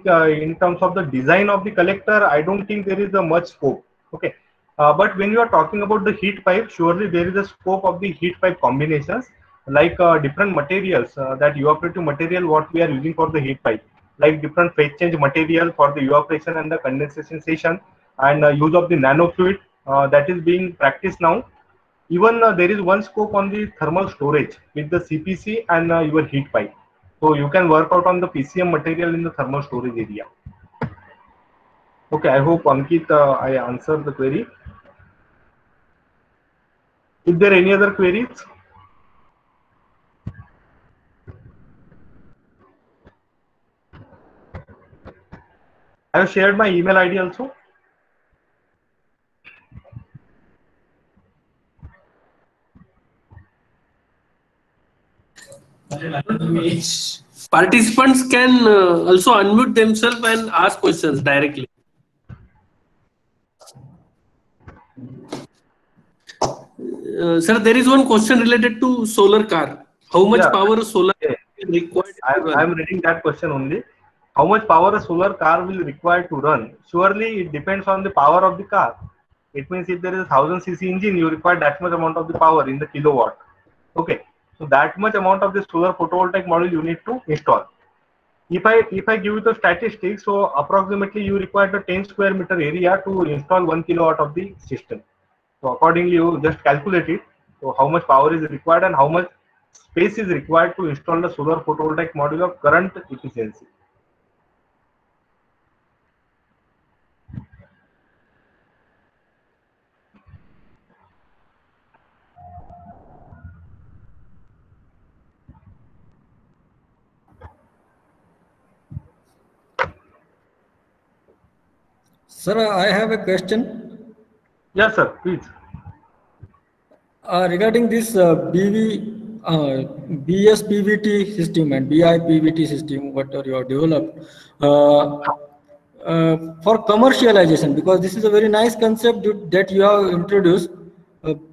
terms of the design of the collector, I don't think there is a much scope. Okay. But when you are talking about the heat pipe, surely there is a scope of the heat pipe combinations, like different materials, that evaporative material what we are using for the heat pipe, like different phase change material for the evaporation and the condensation session, and use of the nano fluid that is being practiced now. Even there is one scope on the thermal storage with the CPC and your heat pipe. So you can work out on the PCM material in the thermal storage area. Okay, I hope Ankit, I answered the query. Is there any other queries? I have shared my email ID also.
Participants can also unmute themselves and ask questions directly. Sir, there is one question related to solar car. How much power solar is required?
I am reading that question only. How much power a solar car will require to run? Surely it depends on the power of the car. It means if there is a 1000 cc engine, you require that much amount of the power in the kilowatt. Okay, so that much amount of the solar photovoltaic module you need to install. If I give you the statistics, so approximately you require the 10 square meter area to install 1 kilowatt of the system. So accordingly, you just calculate it. So how much power is required and how much space is required to install the solar photovoltaic module of current efficiency?
Sir, I have a question.
Yes, sir, please.
Regarding this BSPVT system and BIPVT system, what are you developed for commercialization, because this is a very nice concept that you have introduced,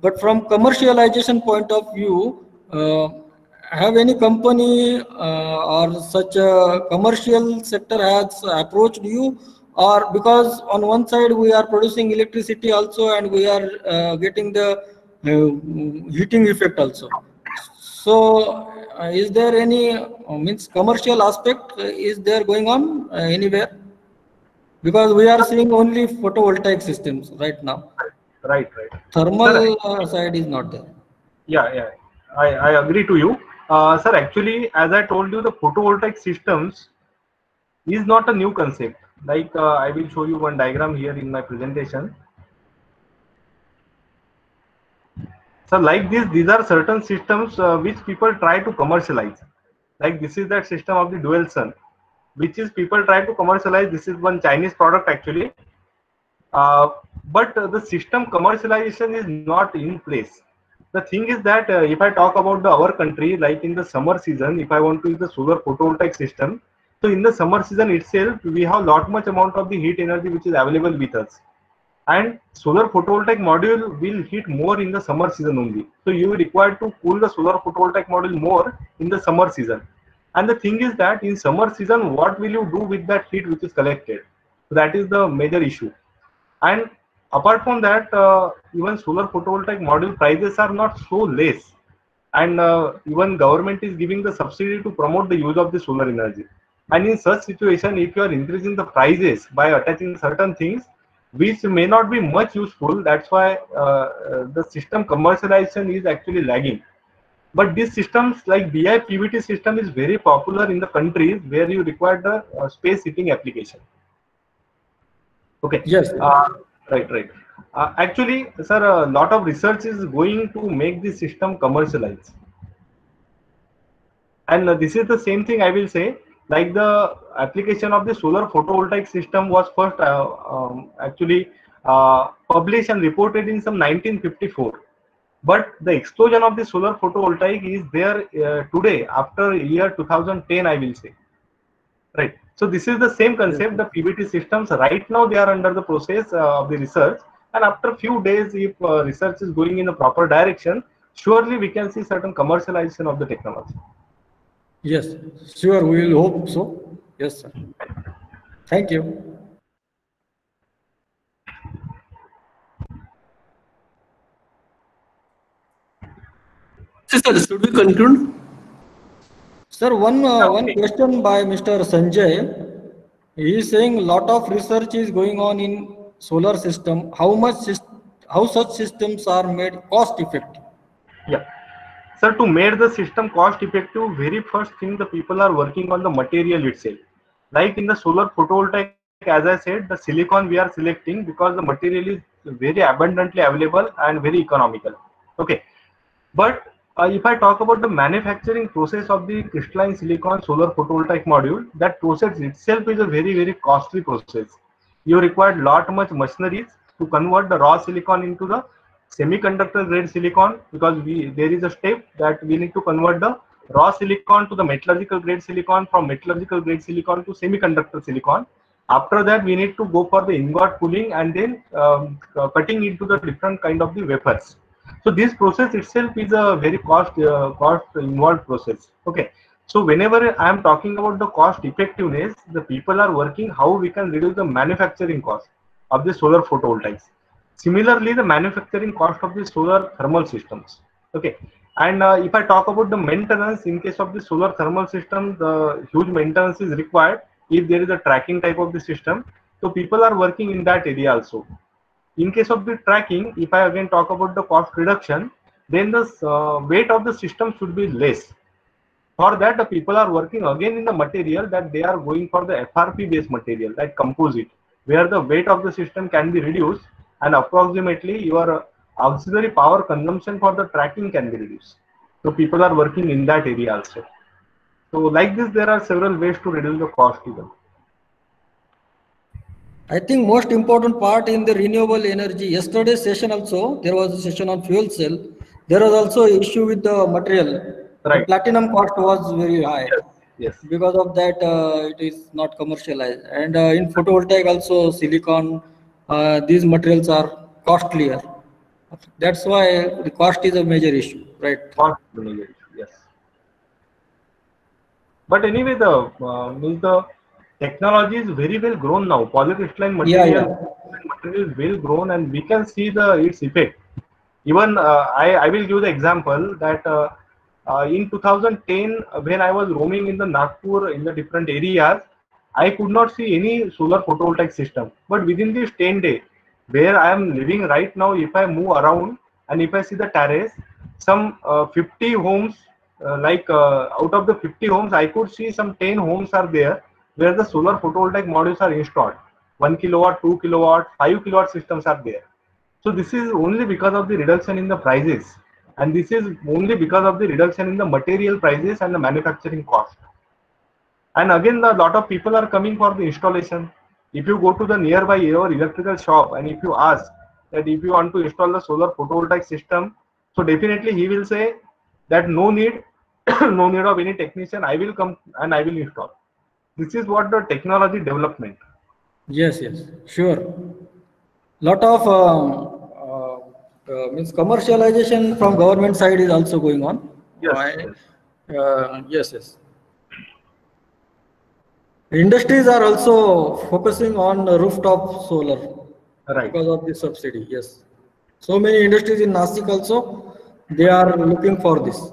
but from commercialization point of view, have any company or such a commercial sector has approached you? Or because on one side we are producing electricity also and we are getting the heating effect also. So is there any means commercial aspect is there going on anywhere? Because we are seeing only photovoltaic systems right now.
Right.
Thermal side is not there.
Yeah. I agree to you. Sir, actually, as I told you, the photovoltaic systems is not a new concept. Like I will show you one diagram here in my presentation. So like this, these are certain systems which people try to commercialize. Like this is that system of the dual sun, which is people try to commercialize. This is one Chinese product actually. But the system commercialization is not in place. The thing is that if I talk about our country, like in the summer season, if I want to use the solar photovoltaic system, so in the summer season itself, we have lot much amount of the heat energy which is available with us. And solar photovoltaic module will heat more in the summer season only. So you require to cool the solar photovoltaic module more in the summer season. And the thing is that in summer season, what will you do with that heat which is collected? So that is the major issue. And apart from that, even solar photovoltaic module prices are not so less. And even government is giving the subsidy to promote the use of the solar energy. And in such situation, if you are increasing the prices by attaching certain things, which may not be much useful, that's why the system commercialization is actually lagging. But these systems like BIPVT system is very popular in the countries where you require the space heating application. Okay.
Yes.
Right. Actually, sir, a lot of research is going to make this system commercialized. And this is the same thing I will say. Like the application of the solar photovoltaic system was first actually published and reported in some 1954. But the explosion of the solar photovoltaic is there today after year 2010, I will say. Right. So this is the same concept. The PVT systems right now they are under the process of the research, and after a few days, if research is going in a proper direction, surely we can see certain commercialization of the technology.
Yes, sure. We will hope so. Yes, sir. Thank you.
Sir, should we conclude?
Sir, one question by Mr. Sanjay. He is saying a lot of research is going on in solar system. How such systems are made cost effective?
Yeah. Sir, to make the system cost effective, very first thing the people are working on the material itself. Like in the solar photovoltaic, as I said, the silicon we are selecting because the material is very abundantly available and very economical. Okay. But if I talk about the manufacturing process of the crystalline silicon solar photovoltaic module, that process itself is a very, very costly process. You require much machineries to convert the raw silicon into the semiconductor grade silicon, because there is a step that we need to convert the raw silicon to the metallurgical grade silicon, from metallurgical grade silicon to semiconductor silicon. After that, we need to go for the ingot cooling and then cutting into the different kind of the wafers. So this process itself is a very cost involved process. Okay. So whenever I am talking about the cost effectiveness, the people are working how we can reduce the manufacturing cost of the solar photovoltaics. Similarly, the manufacturing cost of the solar thermal systems. Okay. And if I talk about the maintenance, in case of the solar thermal system, the huge maintenance is required if there is a tracking type of the system. So people are working in that area also. In case of the tracking, if I again talk about the cost reduction, then the weight of the system should be less. For that, the people are working again in the material that they are going for the FRP based material, like composite, where the weight of the system can be reduced and approximately your auxiliary power consumption for the tracking can be reduced. So people are working in that area also. So like this, there are several ways to reduce the cost even.
I think most important part in the renewable energy, yesterday's session also, there was a session on fuel cell. There was also issue with the material.
Right.
The platinum cost was very high.
Yes.
Because of that, it is not commercialized. And in photovoltaic also, silicon, these materials are costlier. That's why the cost is a major issue, right?
Cost is a major issue, yes. But anyway, the technology is very well grown now. Polycrystalline material, material is well grown, and we can see its effect. Even I will give the example that in 2010, when I was roaming in the Nagpur in the different areas, I could not see any solar photovoltaic system. But within this 10 days, where I am living right now, if I move around and if I see the terrace, some 50 homes, out of the 50 homes, I could see some 10 homes are there where the solar photovoltaic modules are installed. 1 kilowatt, 2 kilowatt, 5 kilowatt systems are there. So this is only because of the reduction in the prices, and this is only because of the reduction in the material prices and the manufacturing cost. And again, a lot of people are coming for the installation. If you go to the nearby your electrical shop and if you ask that if you want to install the solar photovoltaic system, so definitely he will say that no need, no need of any technician. I will come and I will install. This is what the technology development.
Yes, sure. Lot of means commercialization from government side is also going on. Yes. Industries are also focusing on rooftop solar, right, because of the subsidy. Yes, so many industries in Nashik also, they are looking for this.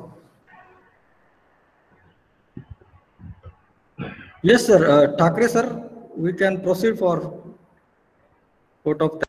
Yes, sir. Thakre sir, we can proceed for vote of